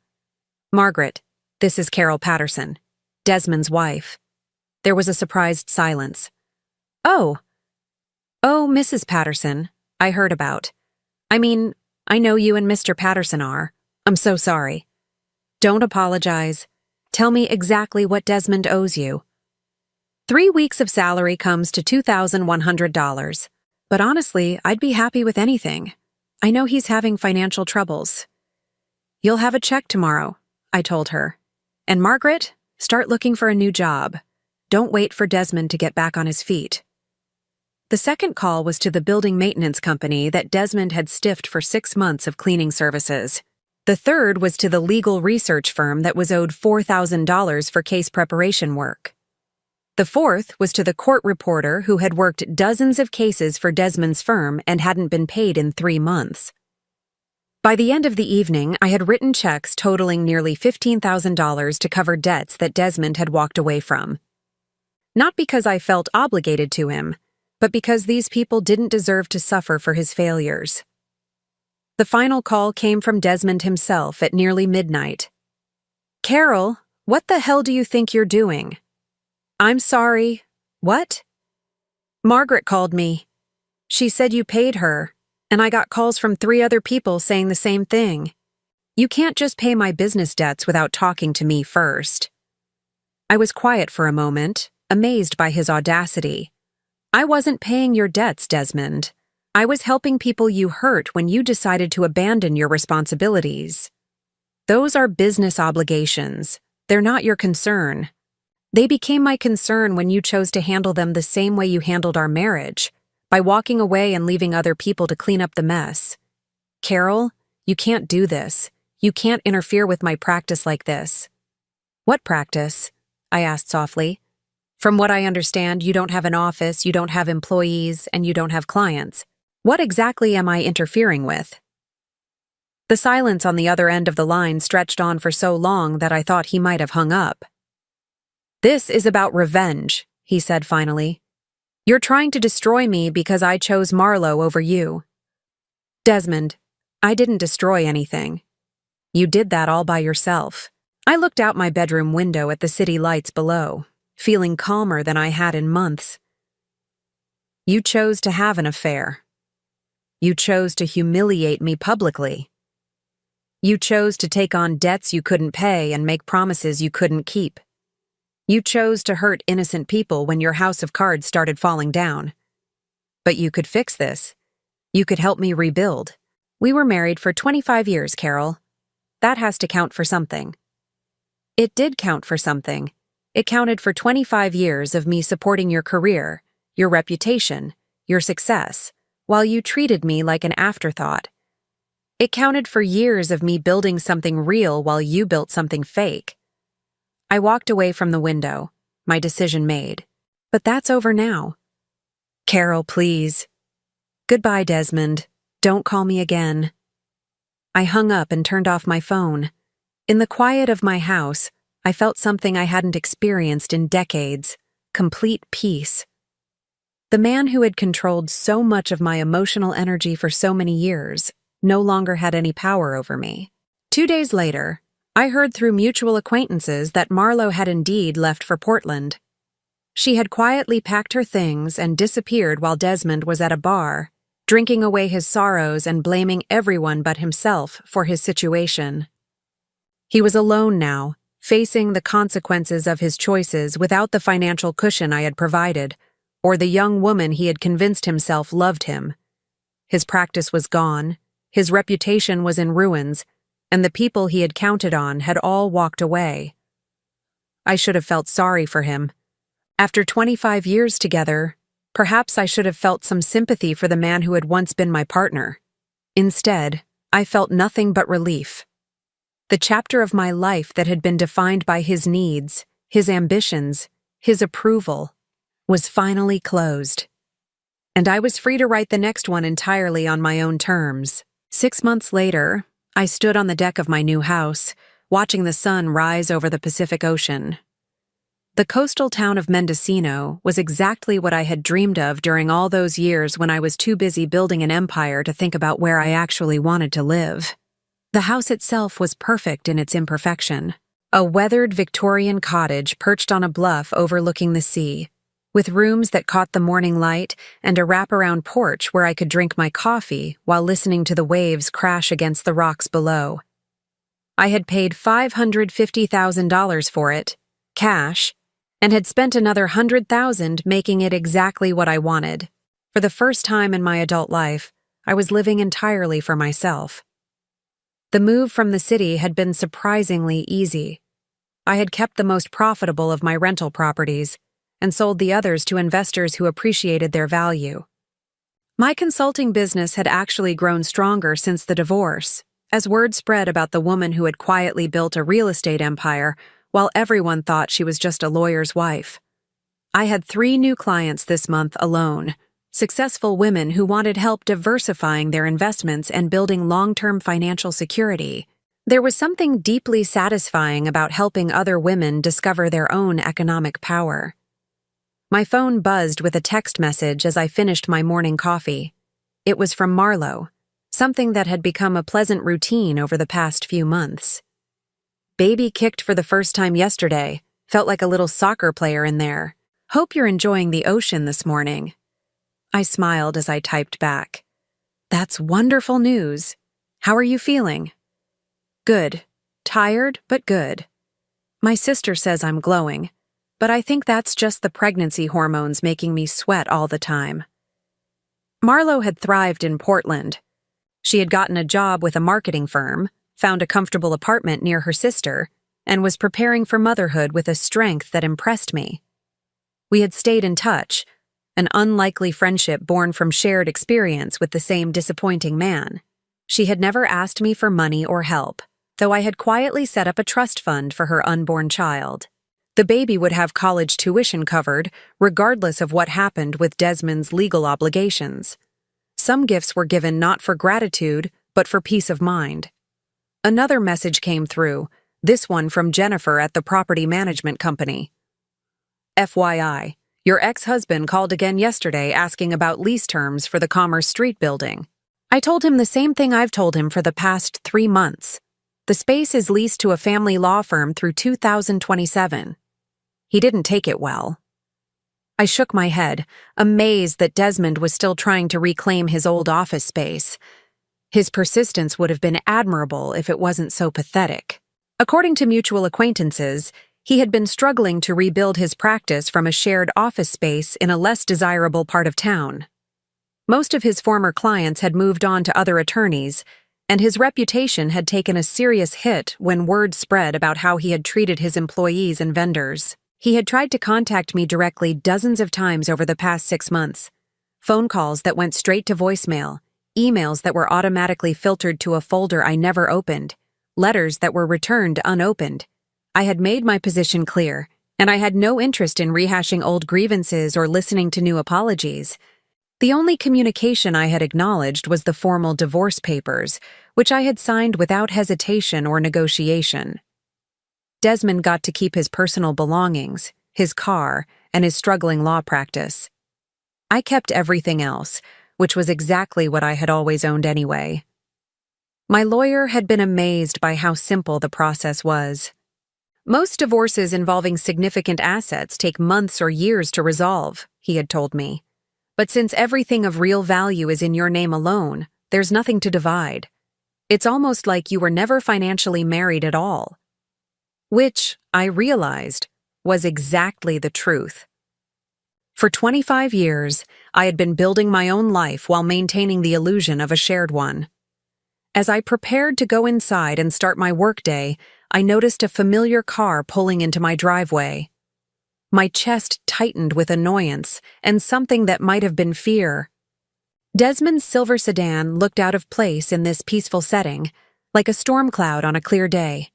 Margaret, this is Carol Patterson, Desmond's wife." There was a surprised silence. Oh, Mrs. Patterson, I heard about. I mean, I know you and Mr. Patterson are. I'm so sorry. Don't apologize. Tell me exactly what Desmond owes you. 3 weeks of salary comes to $2,100. But honestly, I'd be happy with anything. I know he's having financial troubles. You'll have a check tomorrow, I told her. And Margaret, start looking for a new job. Don't wait for Desmond to get back on his feet. The second call was to the building maintenance company that Desmond had stiffed for 6 months of cleaning services. The third was to the legal research firm that was owed $4,000 for case preparation work. The fourth was to the court reporter who had worked dozens of cases for Desmond's firm and hadn't been paid in 3 months. By the end of the evening, I had written checks totaling nearly $15,000 to cover debts that Desmond had walked away from. Not because I felt obligated to him, but because these people didn't deserve to suffer for his failures. The final call came from Desmond himself at nearly midnight. "Carol, what the hell do you think you're doing?" "I'm sorry. What?" "Margaret called me. She said you paid her, and I got calls from 3 other people saying the same thing. You can't just pay my business debts without talking to me first." I was quiet for a moment, amazed by his audacity. "I wasn't paying your debts, Desmond. I was helping people you hurt when you decided to abandon your responsibilities. Those are business obligations. They're not your concern. They became my concern when you chose to handle them the same way you handled our marriage, by walking away and leaving other people to clean up the mess. Carol, you can't do this. You can't interfere with my practice like this." "What practice?" I asked softly. "From what I understand, you don't have an office, you don't have employees, and you don't have clients. What exactly am I interfering with?" The silence on the other end of the line stretched on for so long that I thought he might have hung up. "This is about revenge," he said finally. "You're trying to destroy me because I chose Marlowe over you." "Desmond, I didn't destroy anything. You did that all by yourself." I looked out my bedroom window at the city lights below, feeling calmer than I had in months. "You chose to have an affair. You chose to humiliate me publicly. You chose to take on debts you couldn't pay and make promises you couldn't keep. You chose to hurt innocent people when your house of cards started falling down. But you could fix this. You could help me rebuild. We were married for 25 years, Carol. That has to count for something." It did count for something. It counted for 25 years of me supporting your career, your reputation, your success, while you treated me like an afterthought. It counted for years of me building something real while you built something fake. I walked away from the window, my decision made. But that's over now. "Carol, please." "Goodbye, Desmond. Don't call me again." I hung up and turned off my phone. In the quiet of my house, I felt something I hadn't experienced in decades: complete peace. The man who had controlled so much of my emotional energy for so many years no longer had any power over me. 2 days later, I heard through mutual acquaintances that Marlo had indeed left for Portland. She had quietly packed her things and disappeared while Desmond was at a bar, drinking away his sorrows and blaming everyone but himself for his situation. He was alone now, facing the consequences of his choices without the financial cushion I had provided, or the young woman he had convinced himself loved him. His practice was gone, his reputation was in ruins, and the people he had counted on had all walked away. I should have felt sorry for him. After 25 years together, perhaps I should have felt some sympathy for the man who had once been my partner. Instead, I felt nothing but relief. The chapter of my life that had been defined by his needs, his ambitions, his approval, was finally closed. And I was free to write the next one entirely on my own terms. 6 months later, I stood on the deck of my new house, watching the sun rise over the Pacific Ocean. The coastal town of Mendocino was exactly what I had dreamed of during all those years when I was too busy building an empire to think about where I actually wanted to live. The house itself was perfect in its imperfection. A weathered Victorian cottage perched on a bluff overlooking the sea, with rooms that caught the morning light and a wraparound porch where I could drink my coffee while listening to the waves crash against the rocks below. I had paid $550,000 for it, cash, and had spent another $100,000 making it exactly what I wanted. For the first time in my adult life, I was living entirely for myself. The move from the city had been surprisingly easy. I had kept the most profitable of my rental properties and sold the others to investors who appreciated their value. My consulting business had actually grown stronger since the divorce, as word spread about the woman who had quietly built a real estate empire while everyone thought she was just a lawyer's wife. I had 3 new clients this month alone, successful women who wanted help diversifying their investments and building long-term financial security. There was something deeply satisfying about helping other women discover their own economic power. My phone buzzed with a text message as I finished my morning coffee. It was from Marlo, something that had become a pleasant routine over the past few months. Baby kicked for the first time yesterday, felt like a little soccer player in there. Hope you're enjoying the ocean this morning. I smiled as I typed back. That's wonderful news. How are you feeling? Good. Tired, but good. My sister says I'm glowing, but I think that's just the pregnancy hormones making me sweat all the time. Marlo had thrived in Portland. She had gotten a job with a marketing firm, found a comfortable apartment near her sister, and was preparing for motherhood with a strength that impressed me. We had stayed in touch, an unlikely friendship born from shared experience with the same disappointing man. She had never asked me for money or help, though I had quietly set up a trust fund for her unborn child. The baby would have college tuition covered, regardless of what happened with Desmond's legal obligations. Some gifts were given not for gratitude, but for peace of mind. Another message came through, this one from Jennifer at the property management company. FYI, your ex-husband called again yesterday asking about lease terms for the Commerce Street building. I told him the same thing I've told him for the past 3 months. The space is leased to a family law firm through 2027. He didn't take it well. I shook my head, amazed that Desmond was still trying to reclaim his old office space. His persistence would have been admirable if it wasn't so pathetic. According to mutual acquaintances, he had been struggling to rebuild his practice from a shared office space in a less desirable part of town. Most of his former clients had moved on to other attorneys, and his reputation had taken a serious hit when word spread about how he had treated his employees and vendors. He had tried to contact me directly dozens of times over the past 6 months. Phone calls that went straight to voicemail, emails that were automatically filtered to a folder I never opened, letters that were returned unopened. I had made my position clear, and I had no interest in rehashing old grievances or listening to new apologies. The only communication I had acknowledged was the formal divorce papers, which I had signed without hesitation or negotiation. Desmond got to keep his personal belongings, his car, and his struggling law practice. I kept everything else, which was exactly what I had always owned anyway. My lawyer had been amazed by how simple the process was. Most divorces involving significant assets take months or years to resolve, he had told me. But since everything of real value is in your name alone, there's nothing to divide. It's almost like you were never financially married at all. Which, I realized, was exactly the truth. For 25 years, I had been building my own life while maintaining the illusion of a shared one. As I prepared to go inside and start my workday, I noticed a familiar car pulling into my driveway. My chest tightened with annoyance and something that might have been fear. Desmond's silver sedan looked out of place in this peaceful setting, like a storm cloud on a clear day.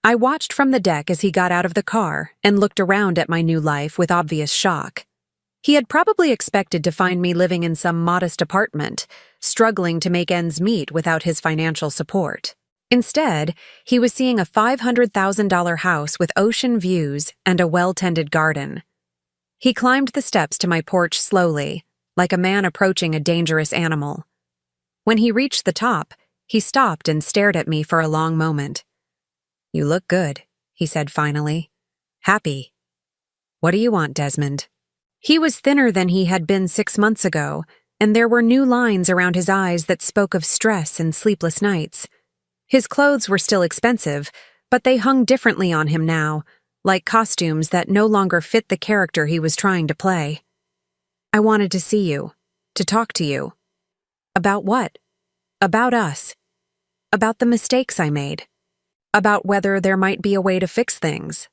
I watched from the deck as he got out of the car and looked around at my new life with obvious shock. He had probably expected to find me living in some modest apartment, struggling to make ends meet without his financial support. Instead, he was seeing a $500,000 house with ocean views and a well-tended garden. He climbed the steps to my porch slowly, like a man approaching a dangerous animal. When he reached the top, he stopped and stared at me for a long moment. "You look good," he said finally. "Happy. What do you want, Desmond?" He was thinner than he had been 6 months ago, and there were new lines around his eyes that spoke of stress and sleepless nights. His clothes were still expensive, but they hung differently on him now, like costumes that no longer fit the character he was trying to play. "I wanted to see you, to talk to you." "About what?" "About us. About the mistakes I made. About whether there might be a way to fix things."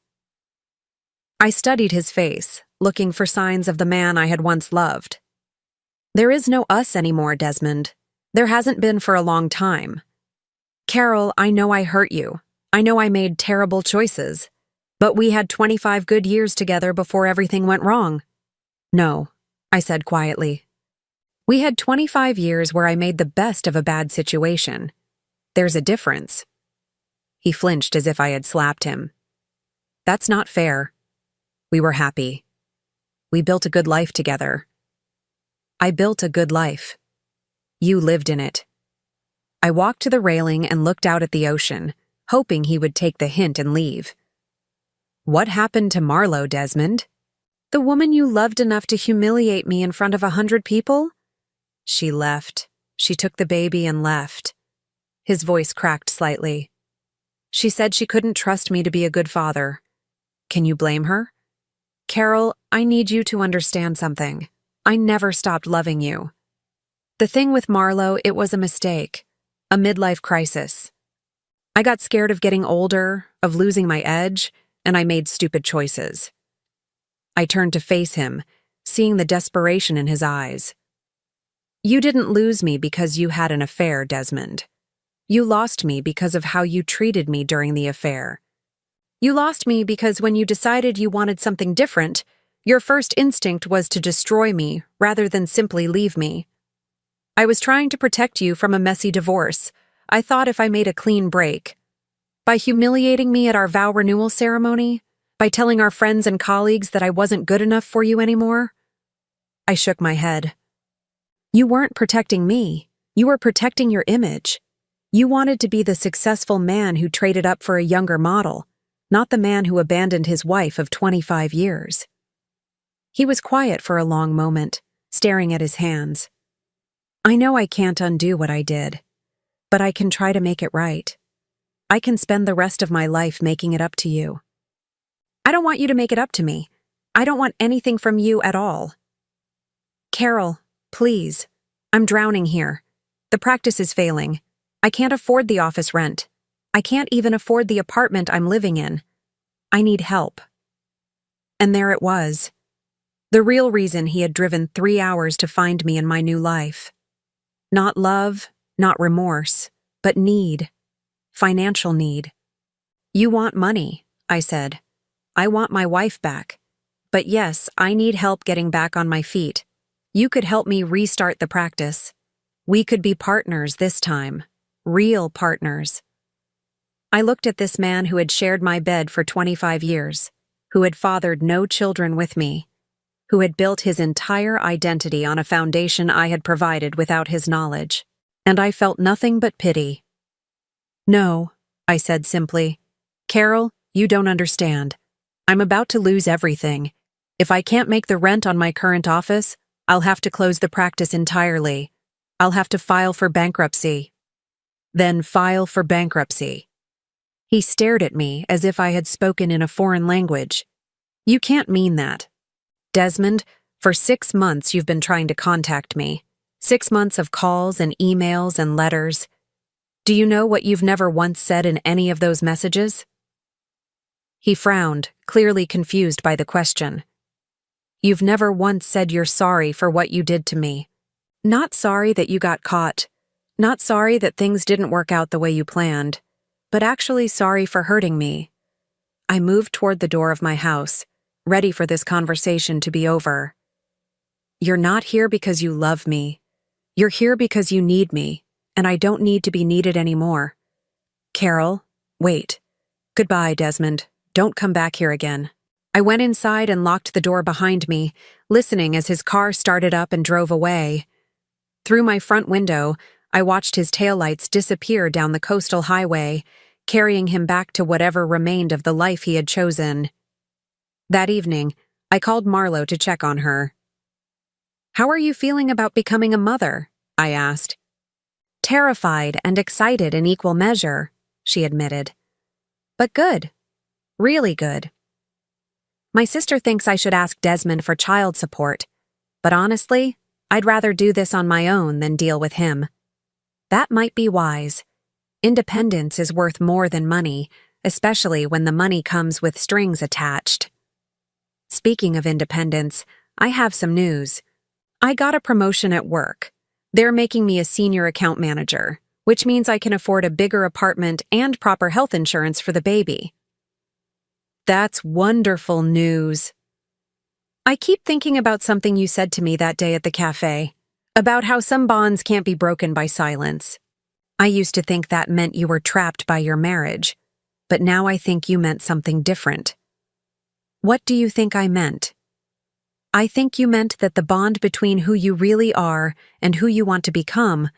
I studied his face, looking for signs of the man I had once loved. "There is no us anymore, Desmond. There hasn't been for a long time. Carol, I know I hurt you. I know I made terrible choices. But we had 25 good years together before everything went wrong." "No," I said quietly. "We had 25 years where I made the best of a bad situation. There's a difference." He flinched as if I had slapped him. "That's not fair. We were happy. We built a good life together." "I built a good life. You lived in it." I walked to the railing and looked out at the ocean, hoping he would take the hint and leave. "What happened to Marlo, Desmond? The woman you loved enough to humiliate me in front of 100 people? She left. She took the baby and left." His voice cracked slightly. "She said she couldn't trust me to be a good father. Can you blame her? Carol, I need you to understand something. I never stopped loving you. The thing with Marlo, it was a mistake. A midlife crisis. I got scared of getting older, of losing my edge, and I made stupid choices." I turned to face him, seeing the desperation in his eyes. "You didn't lose me because you had an affair, Desmond. You lost me because of how you treated me during the affair. You lost me because when you decided you wanted something different, your first instinct was to destroy me rather than simply leave me. I was trying to protect you from a messy divorce. I thought if I made a clean break. By humiliating me at our vow renewal ceremony, by telling our friends and colleagues that I wasn't good enough for you anymore." I shook my head. "You weren't protecting me. You were protecting your image. You wanted to be the successful man who traded up for a younger model, not the man who abandoned his wife of 25 years. He was quiet for a long moment, staring at his hands. "I know I can't undo what I did, but I can try to make it right. I can spend the rest of my life making it up to you." "I don't want you to make it up to me. I don't want anything from you at all." "Carol, please. I'm drowning here. The practice is failing. I can't afford the office rent. I can't even afford the apartment I'm living in. I need help." And there it was. The real reason he had driven 3 hours to find me in my new life. Not love, not remorse, but need. Financial need. "You want money," I said. "I want my wife back. But yes, I need help getting back on my feet. You could help me restart the practice. We could be partners this time. Real partners." I looked at this man who had shared my bed for 25 years, who had fathered no children with me, who had built his entire identity on a foundation I had provided without his knowledge, and I felt nothing but pity. "No," I said simply. "Carol, you don't understand. I'm about to lose everything. If I can't make the rent on my current office, I'll have to close the practice entirely. I'll have to file for bankruptcy." "Then file for bankruptcy." He stared at me as if I had spoken in a foreign language. "You can't mean that. Desmond, for 6 months you've been trying to contact me. 6 months of calls and emails and letters. Do you know what you've never once said in any of those messages?" He frowned, clearly confused by the question. "You've never once said you're sorry for what you did to me. Not sorry that you got caught. Not sorry that things didn't work out the way you planned, but actually sorry for hurting me." I moved toward the door of my house, ready for this conversation to be over. "You're not here because you love me. You're here because you need me, and I don't need to be needed anymore. Carol, wait. Goodbye, Desmond. Don't come back here again." I went inside and locked the door behind me, listening as his car started up and drove away. Through my front window, I watched his taillights disappear down the coastal highway, carrying him back to whatever remained of the life he had chosen. That evening, I called Marlo to check on her. "How are you feeling about becoming a mother?" I asked. "Terrified and excited in equal measure," she admitted. "But good. Really good. My sister thinks I should ask Desmond for child support, but honestly, I'd rather do this on my own than deal with him. That might be wise. Independence is worth more than money, especially when the money comes with strings attached." Speaking of independence, I have some news. I got a promotion at work. They're making me a senior account manager, which means I can afford a bigger apartment and proper health insurance for the baby. "That's wonderful news." I keep thinking about something you said to me that day at the cafe, about how some bonds can't be broken by silence. I used to think that meant you were trapped by your marriage, but now I think you meant something different. What do you think I meant? I think you meant that the bond between who you really are and who you want to become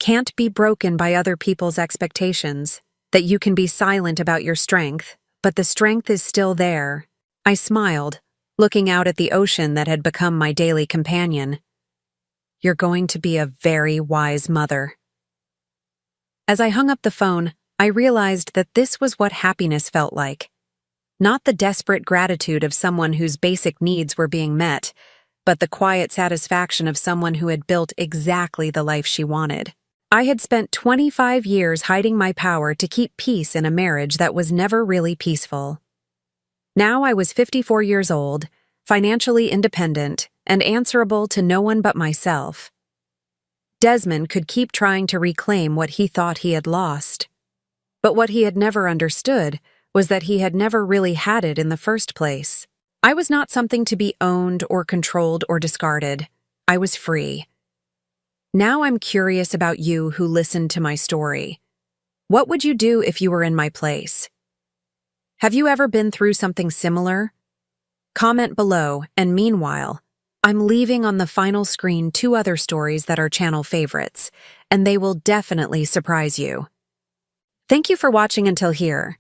can't be broken by other people's expectations, that you can be silent about your strength, but the strength is still there. I smiled, looking out at the ocean that had become my daily companion. "You're going to be a very wise mother." As I hung up the phone, I realized that this was what happiness felt like. Not the desperate gratitude of someone whose basic needs were being met, but the quiet satisfaction of someone who had built exactly the life she wanted. I had spent 25 years hiding my power to keep peace in a marriage that was never really peaceful. Now I was 54 years old, financially independent, and answerable to no one but myself. Desmond could keep trying to reclaim what he thought he had lost. But what he had never understood was that he had never really had it in the first place. I was not something to be owned or controlled or discarded. I was free. Now I'm curious about you who listened to my story. What would you do if you were in my place? Have you ever been through something similar? Comment below, and meanwhile, I'm leaving on the final screen 2 other stories that are channel favorites, and they will definitely surprise you. Thank you for watching until here.